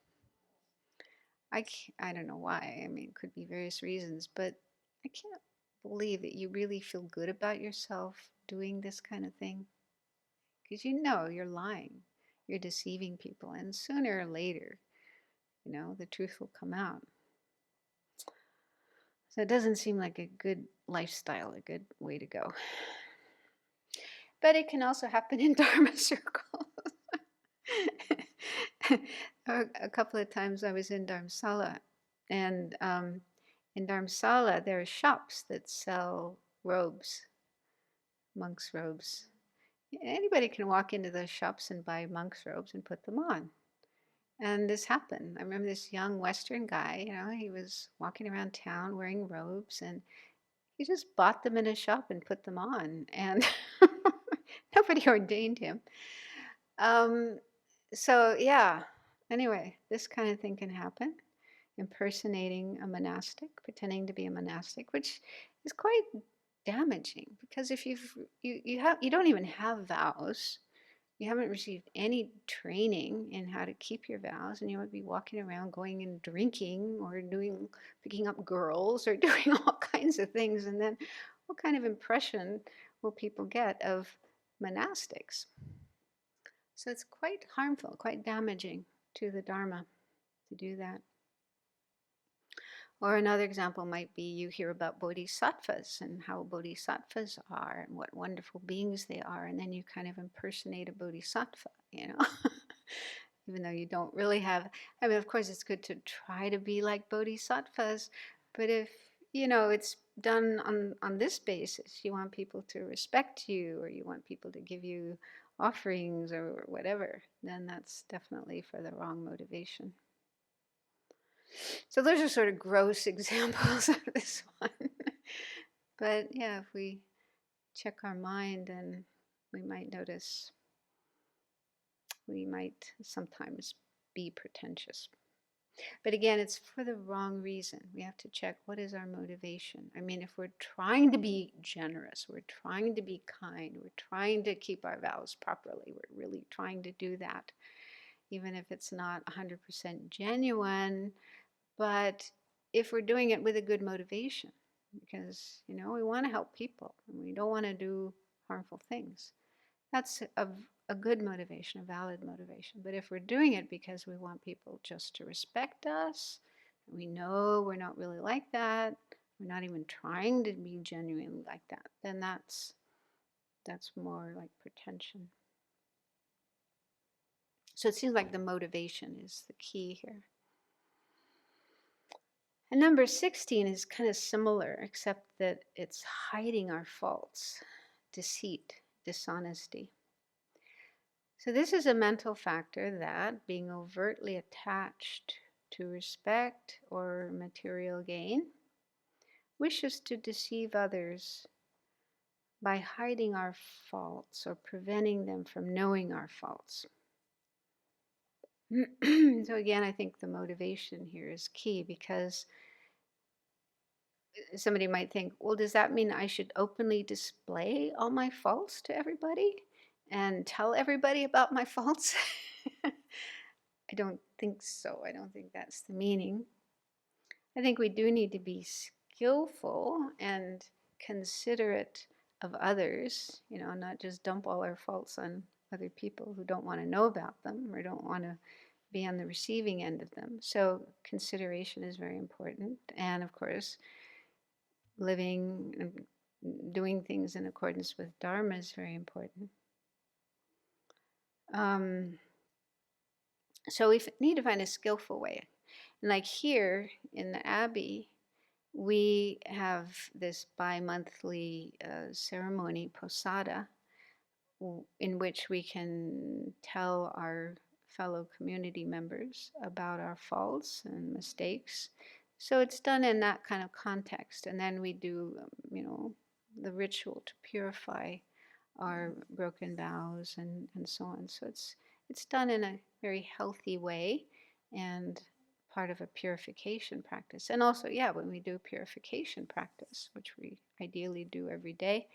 I don't know why. I mean, it could be various reasons, but I can't believe that you really feel good about yourself doing this kind of thing. Because you're lying, you're deceiving people, and sooner or later, the truth will come out. So it doesn't seem like a good lifestyle, a good way to go. But it can also happen in Dharma circles. A couple of times I was in Dharamsala, and in Dharamsala there are shops that sell robes, monks' robes. Anybody can walk into those shops and buy monks' robes and put them on. And this happened. I remember this young Western guy, he was walking around town wearing robes, and he just bought them in a shop and put them on. And nobody ordained him. So, yeah, anyway, this kind of thing can happen. Impersonating a monastic, pretending to be a monastic, which is quite damaging, because if you don't even have vows, you haven't received any training in how to keep your vows, and you would be walking around going and drinking or picking up girls or doing all kinds of things, and then what kind of impression will people get of monastics? So it's quite harmful, quite damaging to the Dharma to do that. Or another example might be you hear about bodhisattvas and how bodhisattvas are and what wonderful beings they are, and then you kind of impersonate a bodhisattva, even though you don't really have. I mean, of course, it's good to try to be like bodhisattvas, but if it's done on this basis, you want people to respect you, or you want people to give you offerings or whatever, then that's definitely for the wrong motivation. So those are sort of gross examples of this one. But yeah, if we check our mind, then we might notice we might sometimes be pretentious. But again, it's for the wrong reason. We have to check, what is our motivation? I mean, if we're trying to be generous, we're trying to be kind, we're trying to keep our vows properly, we're really trying to do that, even if it's not 100% genuine. But if we're doing it with a good motivation, because we want to help people and we don't want to do harmful things, that's a good motivation, a valid motivation. But if we're doing it because we want people just to respect us, and we know we're not really like that, we're not even trying to be genuinely like that, then that's more like pretension. So it seems like the motivation is the key here. And number 16 is kind of similar, except that it's hiding our faults, deceit, dishonesty. So this is a mental factor that, being overtly attached to respect or material gain, wishes to deceive others by hiding our faults or preventing them from knowing our faults. So again, I think the motivation here is key, because somebody might think, well, does that mean I should openly display all my faults to everybody and tell everybody about my faults? I don't think so. I don't think that's the meaning. I think we do need to be skillful and considerate of others, not just dump all our faults on other people who don't want to know about them or don't want to be on the receiving end of them. So consideration is very important. And of course, living and doing things in accordance with Dharma is very important. So we need to find a skillful way. And like here in the Abbey, we have this bi-monthly ceremony, posada, in which we can tell our fellow community members about our faults and mistakes. So it's done in that kind of context. And then we do, the ritual to purify our broken vows and so on. So it's done in a very healthy way and part of a purification practice. And also, when we do purification practice, which we ideally do every day,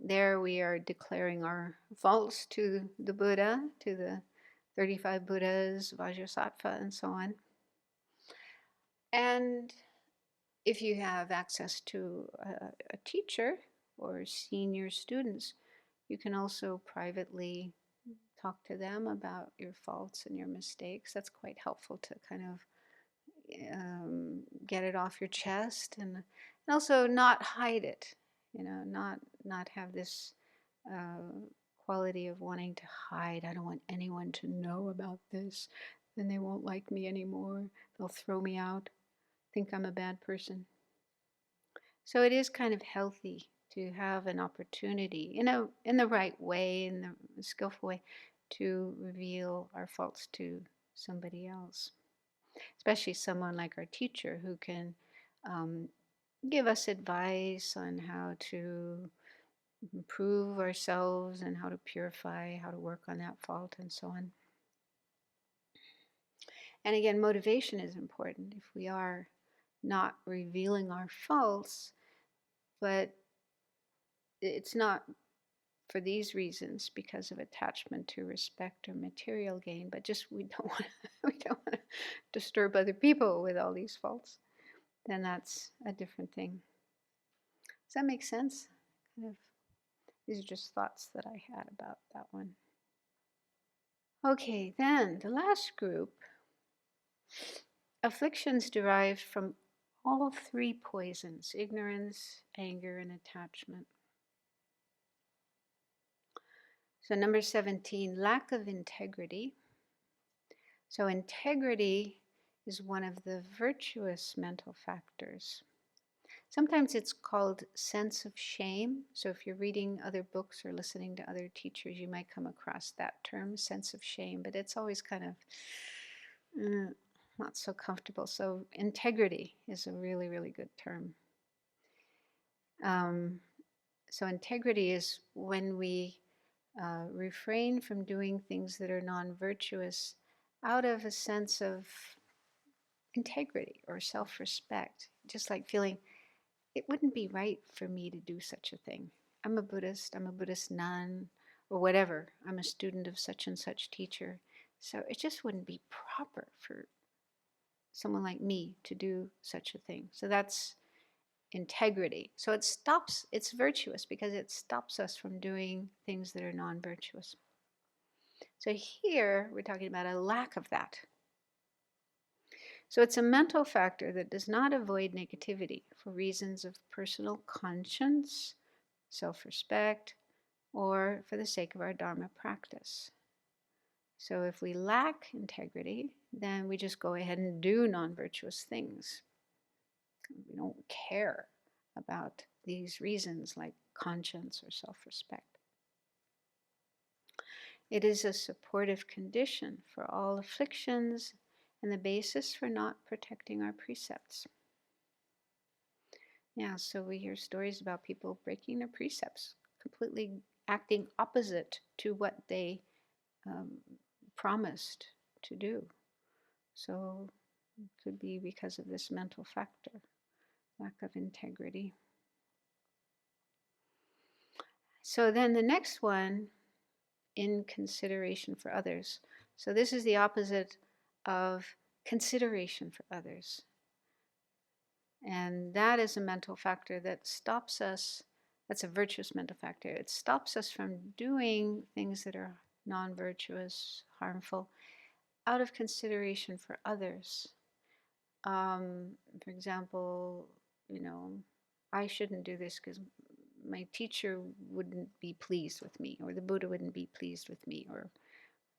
there we are declaring our faults to the Buddha, to the 35 Buddhas, Vajrasattva, and so on. And if you have access to a teacher or senior students, you can also privately talk to them about your faults and your mistakes. That's quite helpful to kind of get it off your chest, and also not hide it, not have this quality of wanting to hide. I don't want anyone to know about this, then they won't like me anymore, they'll throw me out, think I'm a bad person. So it is kind of healthy to have an opportunity in the right way, in the skillful way, to reveal our faults to somebody else, especially someone like our teacher who can give us advice on how to improve ourselves and how to purify, how to work on that fault, and so on. And again, motivation is important. If we are not revealing our faults, but it's not for these reasons, because of attachment to respect or material gain, but just we don't want to disturb other people with all these faults, then that's a different thing. Does that make sense? Kind of, these are just thoughts that I had about that one. Okay, then the last group, afflictions derived from all three poisons: ignorance, anger, and attachment. So number 17, lack of integrity. So integrity is one of the virtuous mental factors. Sometimes it's called sense of shame. So if you're reading other books or listening to other teachers, you might come across that term, sense of shame, but it's always kind of not so comfortable. So integrity is a really, really good term. So integrity is when we refrain from doing things that are non-virtuous out of a sense of integrity or self-respect, just like feeling it wouldn't be right for me to do such a thing. I'm a Buddhist nun, or whatever. I'm a student of such and such teacher. So it just wouldn't be proper for someone like me to do such a thing. So that's integrity. So it's virtuous because it stops us from doing things that are non-virtuous. So here we're talking about a lack of that. So it's a mental factor that does not avoid negativity for reasons of personal conscience, self-respect, or for the sake of our Dharma practice. So if we lack integrity, then we just go ahead and do non-virtuous things. We don't care about these reasons like conscience or self-respect. It is a supportive condition for all afflictions and the basis for not protecting our precepts. Yeah, so we hear stories about people breaking their precepts, completely acting opposite to what they promised to do. So it could be because of this mental factor, lack of integrity. So then the next one, in consideration for others. So this is the opposite of consideration for others. And that is a mental factor that stops us, that's a virtuous mental factor. It stops us from doing things that are non-virtuous, harmful, out of consideration for others. For example, I shouldn't do this because my teacher wouldn't be pleased with me, or the Buddha wouldn't be pleased with me, or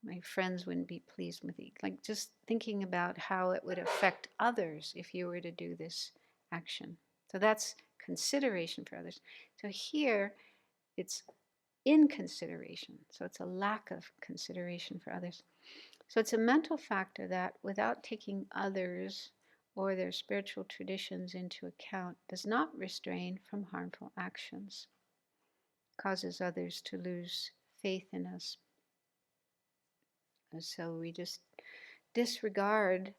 my friends wouldn't be pleased with me. Like just thinking about how it would affect others if you were to do this action. So that's consideration for others. So here it's in consideration. So it's a lack of consideration for others. So it's a mental factor that, without taking others or their spiritual traditions into account, does not restrain from harmful actions, causes others to lose faith in us. And so we just disregard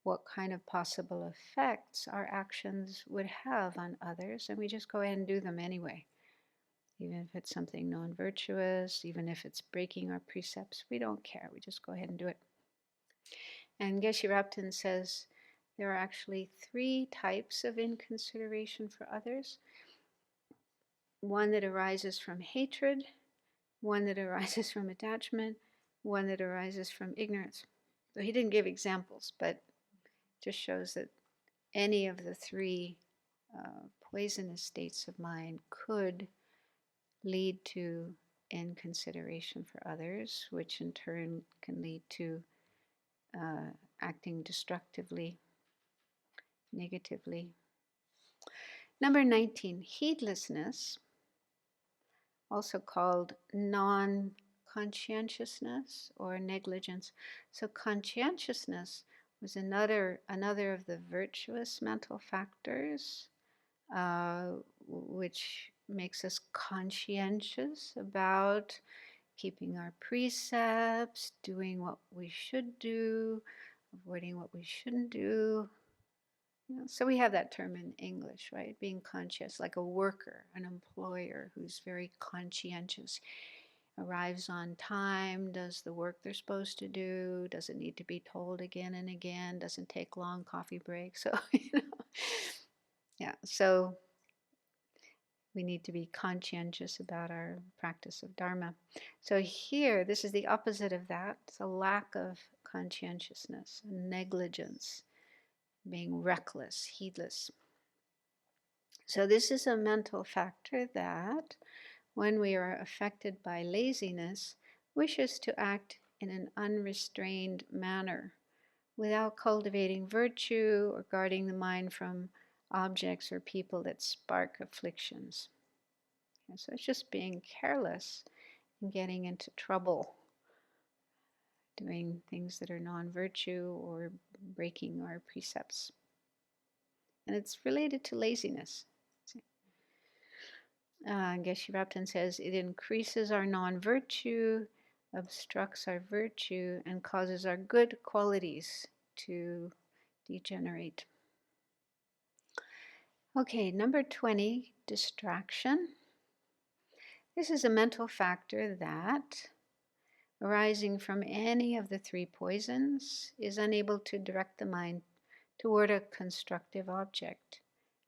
what kind of possible effects our actions would have on others, and we just go ahead and do them anyway. Even if it's something non-virtuous, even if it's breaking our precepts, we don't care. We just go ahead and do it. And Geshe Rabten says there are actually 3 types of inconsideration for others. One that arises from hatred, one that arises from attachment, one that arises from ignorance. So he didn't give examples, but just shows that any of the three poisonous states of mind could lead to inconsideration for others, which in turn can lead to acting destructively, negatively. Number 19, heedlessness, also called non-conscientiousness or negligence. So conscientiousness was another of the virtuous mental factors, which makes us conscientious about keeping our precepts, doing what we should do, avoiding what we shouldn't do. So we have that term in English, right? Being conscious, like a worker, an employer who's very conscientious, arrives on time, does the work they're supposed to do, doesn't need to be told again and again, doesn't take long coffee breaks. So, so we need to be conscientious about our practice of Dharma. So here, this is the opposite of that. It's a lack of conscientiousness, negligence, being reckless, heedless. So this is a mental factor that, when we are affected by laziness, wishes to act in an unrestrained manner without cultivating virtue or guarding the mind from objects or people that spark afflictions. And so it's just being careless and getting into trouble, doing things that are non-virtue or breaking our precepts. And it's related to laziness. Geshe Rabten says it increases our non-virtue, obstructs our virtue, and causes our good qualities to degenerate. Okay, number 20, distraction. This is a mental factor that, arising from any of the three poisons, is unable to direct the mind toward a constructive object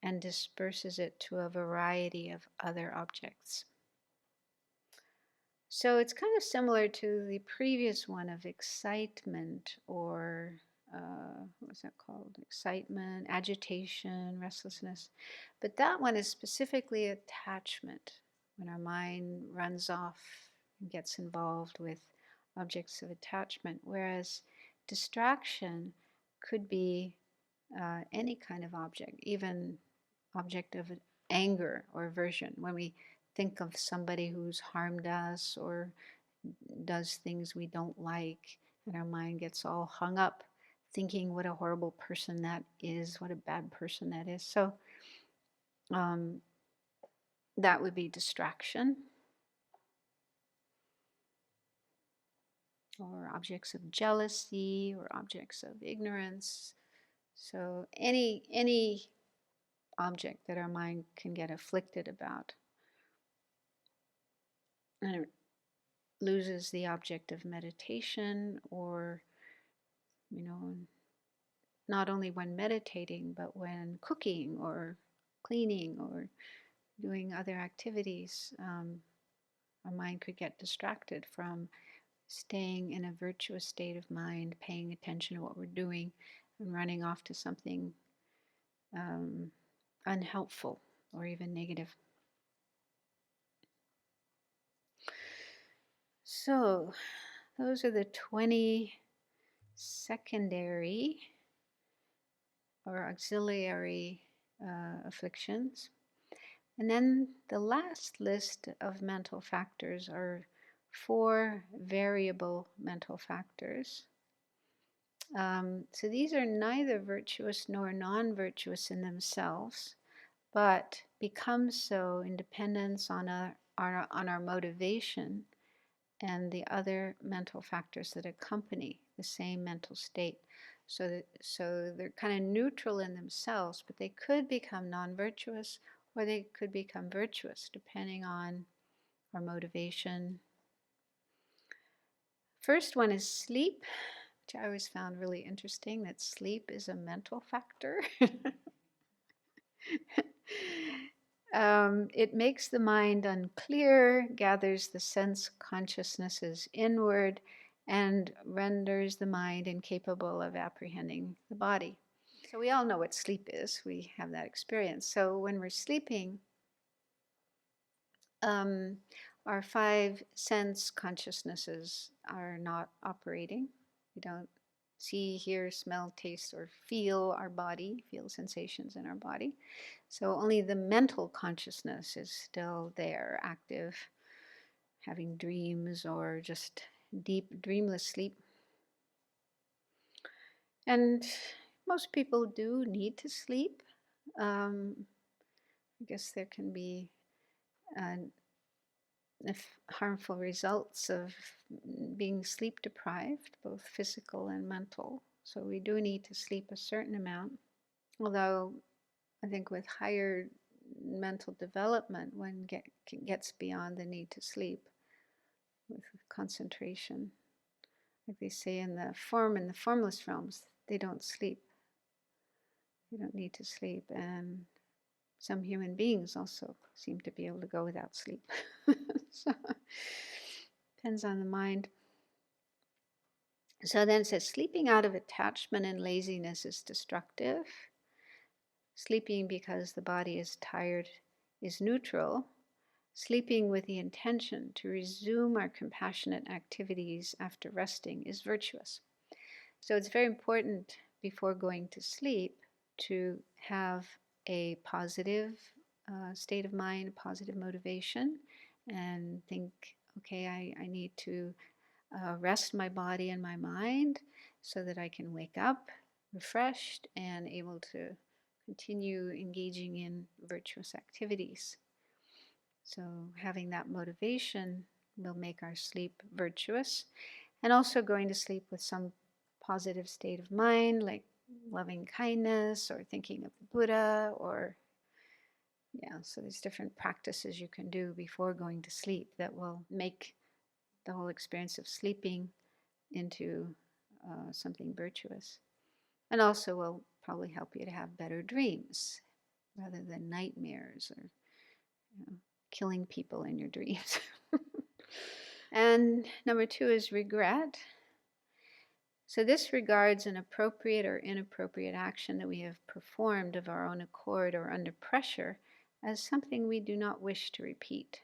and disperses it to a variety of other objects. So it's kind of similar to the previous one of excitement, or what was that called? Excitement, agitation, restlessness. But that one is specifically attachment, when our mind runs off and gets involved with objects of attachment, whereas distraction could be any kind of object, even object of anger or aversion. When we think of somebody who's harmed us or does things we don't like, and our mind gets all hung up thinking what a horrible person that is, what a bad person that is. So that would be distraction. Or objects of jealousy, or objects of ignorance. So any object that our mind can get afflicted about, and it loses the object of meditation, or not only when meditating, but when cooking or cleaning or doing other activities, our mind could get distracted from staying in a virtuous state of mind, paying attention to what we're doing, and running off to something unhelpful or even negative. So those are the 20 secondary or auxiliary afflictions. And then the last list of mental factors are 4 variable mental factors. So these are neither virtuous nor non-virtuous in themselves, but become so in dependence on our motivation and the other mental factors that accompany the same mental state. So they're kind of neutral in themselves, but they could become non-virtuous or they could become virtuous depending on our motivation. First one is sleep, which I always found really interesting, that sleep is a mental factor. It makes the mind unclear, gathers the sense consciousnesses inward, and renders the mind incapable of apprehending the body. So we all know what sleep is. We have that experience. So when we're sleeping, our five sense consciousnesses are not operating. We don't see, hear, smell, taste, or feel our body, feel sensations in our body. So only the mental consciousness is still there, active, having dreams or just deep, dreamless sleep. And most people do need to sleep. I guess there can be harmful results of being sleep deprived, both physical and mental. So we do need to sleep a certain amount. Although I think with higher mental development, one gets beyond the need to sleep with concentration. Like they say in the formless realms, they don't sleep. They don't need to sleep. And some human beings also seem to be able to go without sleep. So, depends on the mind. So then it says, sleeping out of attachment and laziness is destructive. Sleeping because the body is tired is neutral. Sleeping with the intention to resume our compassionate activities after resting is virtuous. So it's very important before going to sleep to have a positive state of mind, positive motivation, and think, okay, I need to rest my body and my mind so that I can wake up refreshed and able to continue engaging in virtuous activities. So having that motivation will make our sleep virtuous, and also going to sleep with some positive state of mind, like loving kindness or thinking of the Buddha, or so there's different practices you can do before going to sleep that will make the whole experience of sleeping into something virtuous, and also will probably help you to have better dreams rather than nightmares or killing people in your dreams. And number 2 is regret. So this regards an appropriate or inappropriate action that we have performed of our own accord or under pressure as something we do not wish to repeat.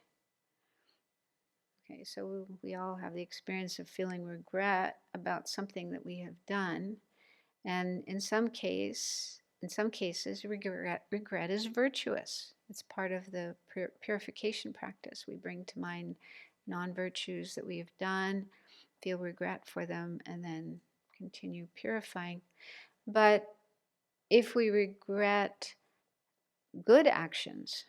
Okay, so we all have the experience of feeling regret about something that we have done, and in some cases, regret is virtuous. It's part of the purification practice. We bring to mind non-virtues that we have done, feel regret for them, and then continue purifying. But if we regret good actions,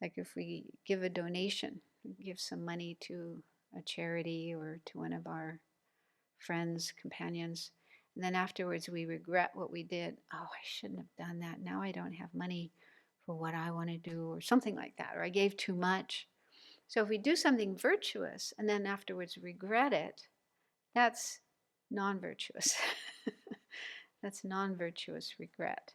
like if we give a donation, give some money to a charity or to one of our friends, companions, and then afterwards we regret what we did. Oh, I shouldn't have done that. Now I don't have money for what I want to do, or something like that, or I gave too much. So if we do something virtuous and then afterwards regret it, that's non-virtuous. That's non-virtuous regret.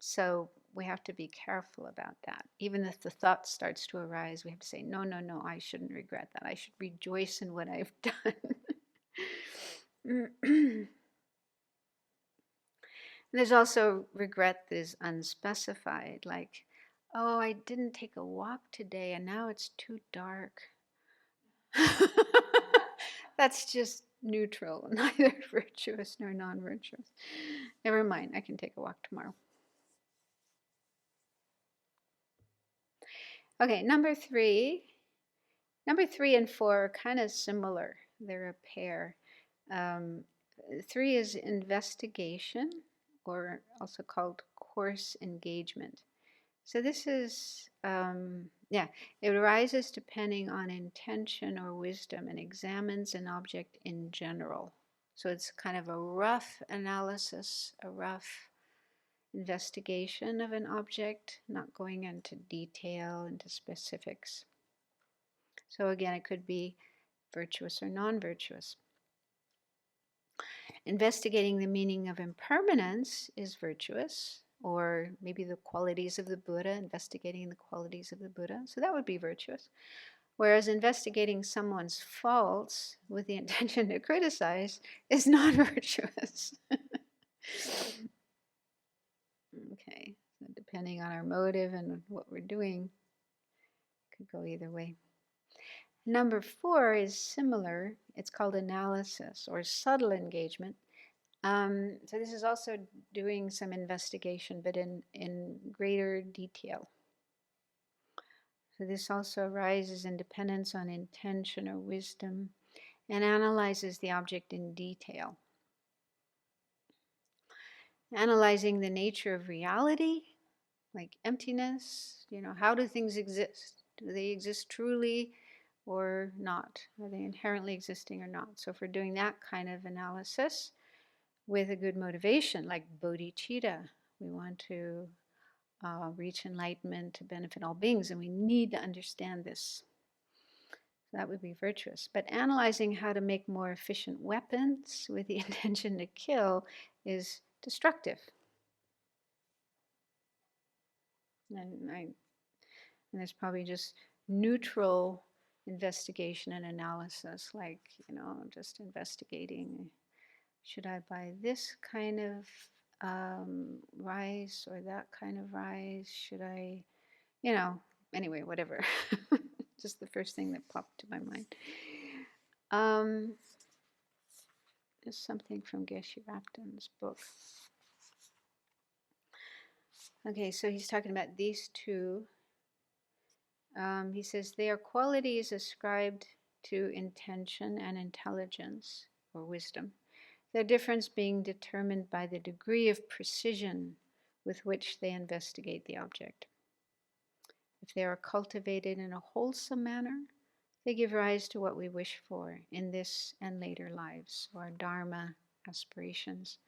So we have to be careful about that. Even if the thought starts to arise, we have to say, no, I shouldn't regret that. I should rejoice in what I've done. There's also regret that is unspecified, like, oh, I didn't take a walk today and now it's too dark. That's just neutral, neither virtuous nor non-virtuous. Never mind, I can take a walk tomorrow. Okay, number 3 and 4 are kind of similar. They're a pair. 3 is investigation, or also called coarse engagement. So this is, it arises depending on intention or wisdom and examines an object in general. So it's kind of a rough analysis, a rough investigation of an object, not going into detail, into specifics. So again, it could be virtuous or non-virtuous. Investigating the meaning of impermanence is virtuous, or maybe the qualities of the Buddha, investigating the qualities of the Buddha. So that would be virtuous. Whereas investigating someone's faults with the intention to criticize is non-virtuous. Okay, so depending on our motive and what we're doing, it could go either way. Number 4 is similar. It's called analysis or subtle engagement. So this is also doing some investigation, but in greater detail. So this also arises in dependence on intention or wisdom and analyzes the object in detail. Analyzing the nature of reality, like emptiness, how do things exist? Do they exist truly or not? Are they inherently existing or not? So if we're doing that kind of analysis with a good motivation, like bodhicitta, we want to reach enlightenment to benefit all beings, and we need to understand this. That would be virtuous. But analyzing how to make more efficient weapons with the intention to kill is destructive. And there's probably just neutral investigation and analysis, like, just investigating, should I buy this kind of rice or that kind of rice? Should I, anyway, whatever. Just the first thing that popped to my mind. Just something from Geshe Rapton's book. Okay, so he's talking about these two. He says they are qualities ascribed to intention and intelligence or wisdom, their difference being determined by the degree of precision with which they investigate the object. If they are cultivated in a wholesome manner, they give rise to what we wish for in this and later lives, or dharma aspirations.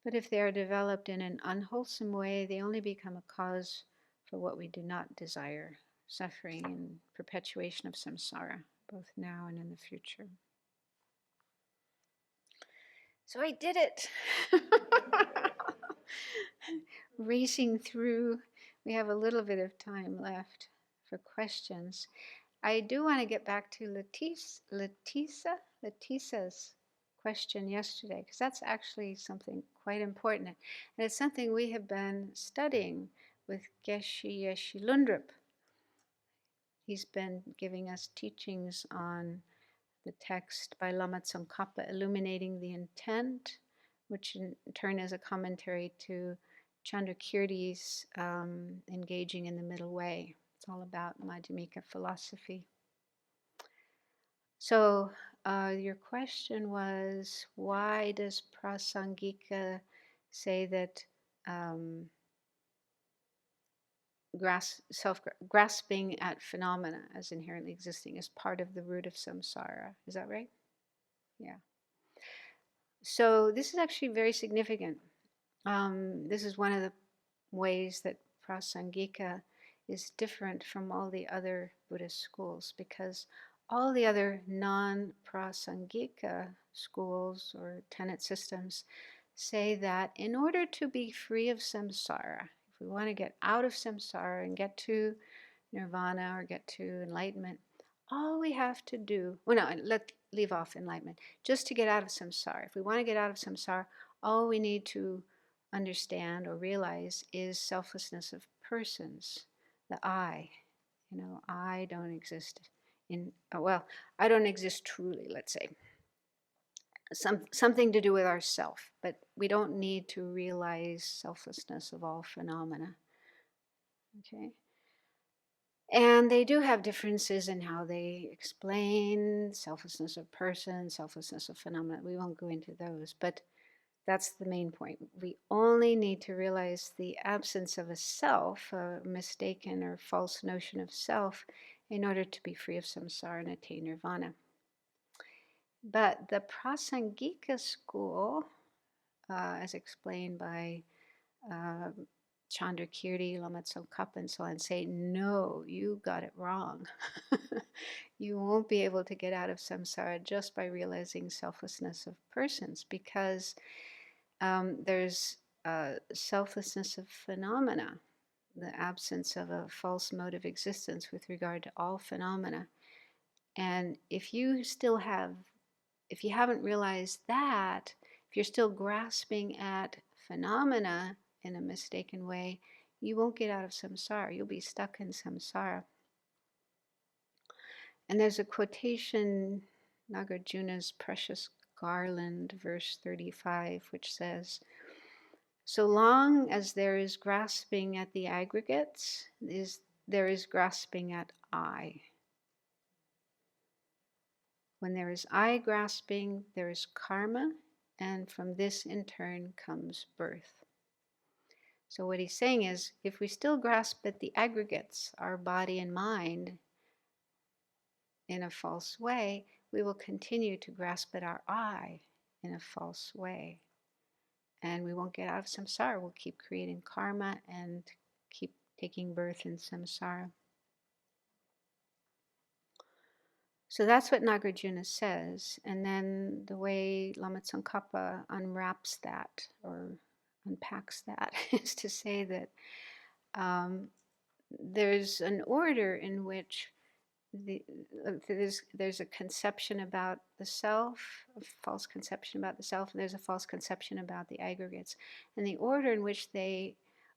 But if they are developed in an unwholesome way, they only become a cause for what we do not desire, suffering and perpetuation of samsara, both now and in the future. So I did it! Racing through. We have a little bit of time left for questions. I do want to get back to Letitia's question yesterday, because that's actually something quite important. And it's something we have been studying with Geshe Yeshe Lundrup. He's been giving us teachings on the text by Lama Tsongkhapa, Illuminating the Intent, which in turn is a commentary to Chandrakirti's Engaging in the Middle Way. It's all about Madhyamika philosophy. So your question was, why does Prasangika say that grasping at phenomena as inherently existing is part of the root of samsara? Is that right? Yeah. So this is actually very significant. This is one of the ways that Prasangika is different from all the other Buddhist schools, because all the other non-Prasangika schools or tenet systems say that in order to be free of samsara, if we want to get out of samsara and get to nirvana or get to enlightenment, all we have to do, let's leave off enlightenment, just to get out of samsara. If we want to get out of samsara, all we need to understand or realize is selflessness of persons, the I. I don't exist I don't exist truly, let's say. Something to do with ourself, but we don't need to realize selflessness of all phenomena. Okay? And they do have differences in how they explain selflessness of person, selflessness of phenomena. We won't go into those, but that's the main point. We only need to realize the absence of a self, a mistaken or false notion of self, in order to be free of samsara and attain nirvana. But the Prasangika school, as explained by Chandrakirti, Lama Tsongkhapa, and so on, say, no, you got it wrong. You won't be able to get out of samsara just by realizing selflessness of persons, because there's selflessness of phenomena, the absence of a false mode of existence with regard to all phenomena. And if you haven't realized that, if you're still grasping at phenomena in a mistaken way, you won't get out of samsara. You'll be stuck in samsara. And there's a quotation, Nagarjuna's Precious Garland, verse 35, which says, so long as there is grasping at the aggregates, there is grasping at I. When there is I grasping, there is karma, and from this in turn comes birth. So what he's saying is, if we still grasp at the aggregates, our body and mind, in a false way, we will continue to grasp at our I in a false way. And we won't get out of samsara. We'll keep creating karma and keep taking birth in samsara. So that's what Nagarjuna says. And then the way Lama Tsongkhapa unwraps that or unpacks that is to say that there's an order in which there's a conception about the self, a false conception about the self, and there's a false conception about the aggregates. And the order in which they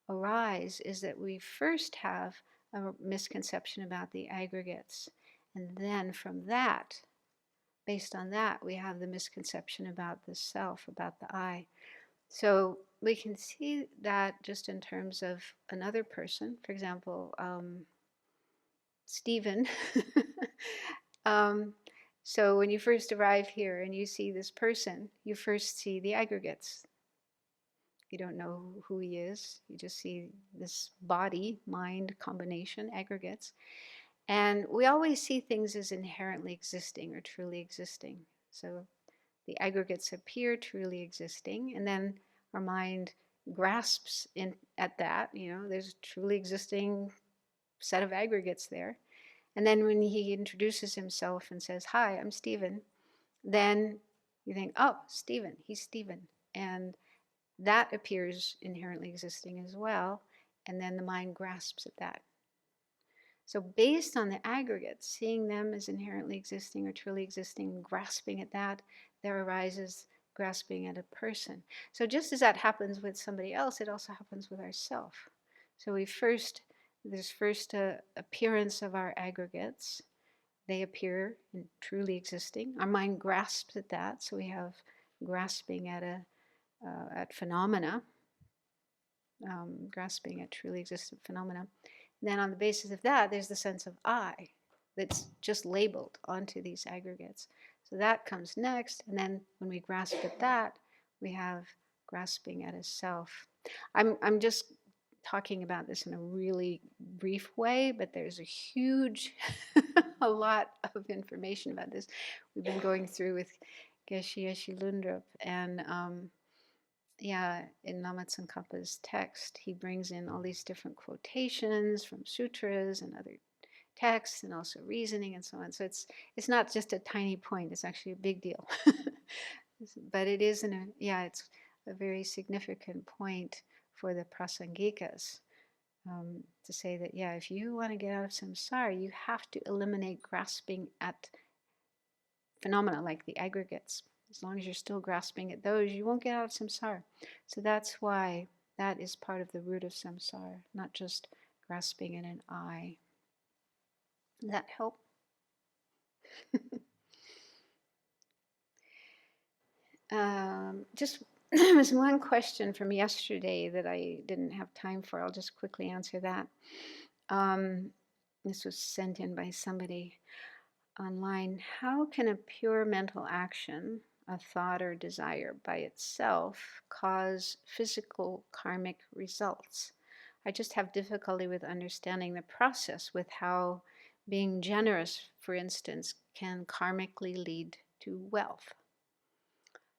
arise is that we first have a misconception about the aggregates. And then from that, based on that, we have the misconception about the self, about the I. So we can see that just in terms of another person. For example, Stephen. So when you first arrive here and you see this person, you first see the aggregates. You don't know who he is. You just see this body-mind combination, aggregates. And we always see things as inherently existing or truly existing. So the aggregates appear truly existing, and then our mind grasps at that. There's a truly existing set of aggregates there. And then when he introduces himself and says, hi, I'm Stephen, then you think, oh, Stephen, he's Stephen. And that appears inherently existing as well. And then the mind grasps at that. So based on the aggregates, seeing them as inherently existing or truly existing, grasping at that, there arises grasping at a person. So just as that happens with somebody else, it also happens with ourselves. So there's first a appearance of our aggregates. They appear truly existing. Our mind grasps at that, so we have grasping at phenomena, grasping at truly existent phenomena. And then on the basis of that, there's the sense of I that's just labeled onto these aggregates. So that comes next, and then when we grasp at that, we have grasping at a self. I'm just talking about this in a really brief way, but there's a lot of information about this. We've been going through with Geshe Yeshe Lundrup, and in Lama Tsongkhapa's text, he brings in all these different quotations from sutras and other texts, and also reasoning and so on. So it's not just a tiny point; it's actually a big deal. But it is it's a very significant point for the prasangikas. To say that, if you want to get out of samsara, you have to eliminate grasping at phenomena like the aggregates. As long as you're still grasping at those, you won't get out of samsara. So that's why that is part of the root of samsara, not just grasping at an I. Does that help? Just there was one question from yesterday that I didn't have time for. I'll just quickly answer that. This was sent in by somebody online. How can a pure mental action, a thought or desire by itself, cause physical karmic results? I just have difficulty with understanding the process with how being generous, for instance, can karmically lead to wealth.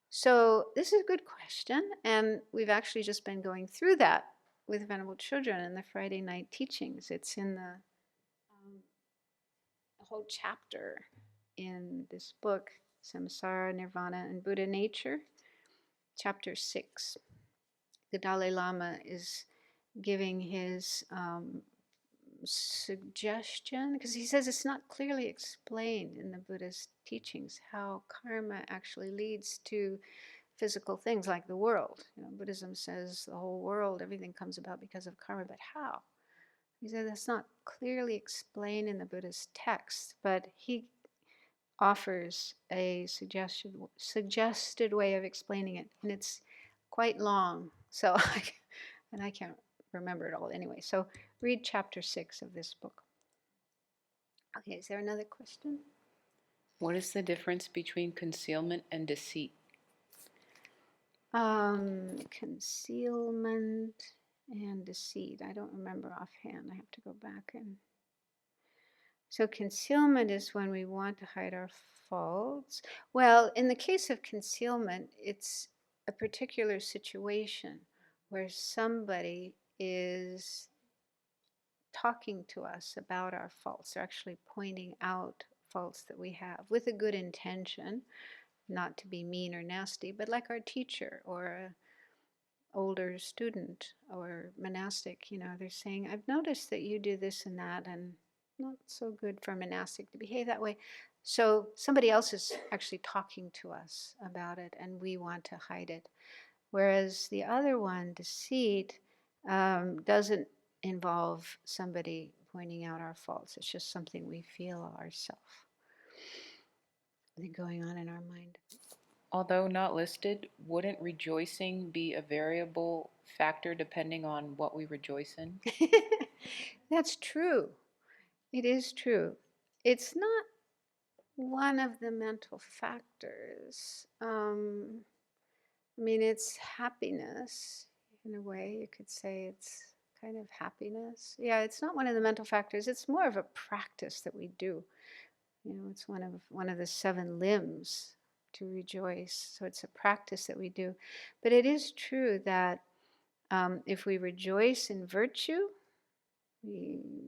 So this is a good question, and we've actually just been going through that with Venerable Children in the Friday night teachings. It's in the whole chapter in this book, Samsara, Nirvana, and Buddha Nature, chapter 6. The Dalai Lama is giving his suggestion, because he says it's not clearly explained in the Buddha's teachings how karma actually leads to physical things like the world. Buddhism says the whole world, everything comes about because of karma, but how? He said that's not clearly explained in the Buddhist text, but he offers a suggested way of explaining it, and it's quite long. So, and I can't remember it all anyway. So, read chapter 6 of this book. Okay, is there another question? What is the difference between concealment and deceit? Concealment and deceit. I don't remember offhand. I have to go back and. So concealment is when we want to hide our faults. Well, in the case of concealment, it's a particular situation where somebody is talking to us about our faults. They're actually pointing out faults that we have with a good intention, not to be mean or nasty, but like our teacher or a older student or monastic, they're saying, I've noticed that you do this and that, and not so good for a monastic to behave that way. So somebody else is actually talking to us about it, and we want to hide it. Whereas the other one, deceit, doesn't involve somebody pointing out our faults. It's just something we feel ourselves going on in our mind. Although not listed, wouldn't rejoicing be a variable factor depending on what we rejoice in? That's true. It is true. It's not one of the mental factors. It's happiness in a way. You could say it's kind of happiness. Yeah, it's not one of the mental factors. It's more of a practice that we do. It's one of the 7 limbs to rejoice. So it's a practice that we do. But it is true that if we rejoice in virtue,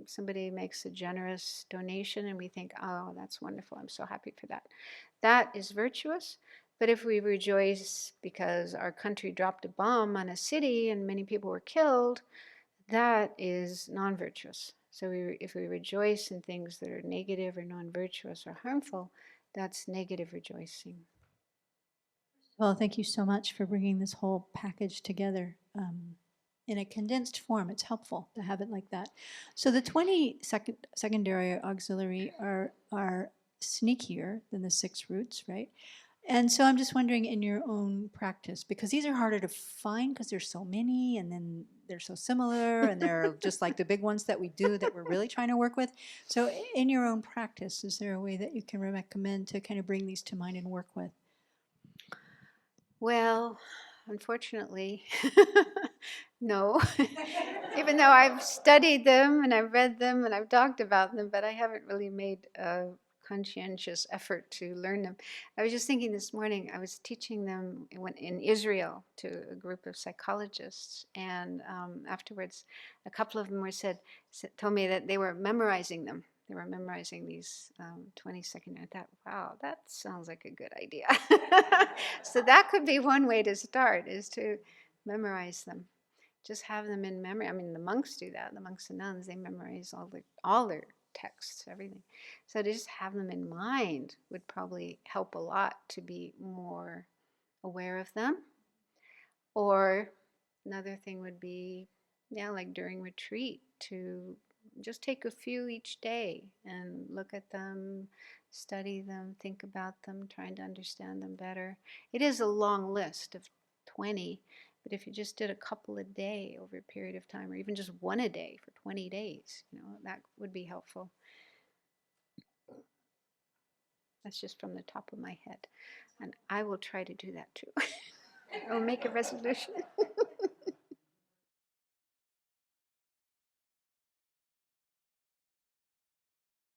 somebody makes a generous donation and we think, oh, that's wonderful, I'm so happy for that. That is virtuous. But if we rejoice because our country dropped a bomb on a city and many people were killed, that is non-virtuous. So if we rejoice in things that are negative or non-virtuous or harmful, that's negative rejoicing. Well, thank you so much for bringing this whole package together. In a condensed form, it's helpful to have it like that. So the 20 secondary or auxiliary are sneakier than the 6 roots, right? And so I'm just wondering, in your own practice, because these are harder to find because there's so many, and then they're so similar, and they're just like the big ones that we do that we're really trying to work with. So in your own practice, is there a way that you can recommend to kind of bring these to mind and work with? Well, unfortunately, no. Even though I've studied them and I've read them and I've talked about them, but I haven't really made a conscientious effort to learn them. I was just thinking this morning, I was teaching them in Israel to a group of psychologists, and afterwards, a couple of them told me that they were memorizing them. They were memorizing these 20-second. I thought, wow, that sounds like a good idea. So that could be one way to start, is to memorize them. Just have them in memory. The monks do that. The monks and nuns, they memorize all their texts, everything. So to just have them in mind would probably help a lot to be more aware of them. Or another thing would be, like during retreat, to just take a few each day and look at them, study them, think about them, trying to understand them better. It is a long list of 20, but if you just did a couple a day over a period of time, or even just one a day for 20 days, that would be helpful. That's just from the top of my head. And I will try to do that too. I'll make a resolution.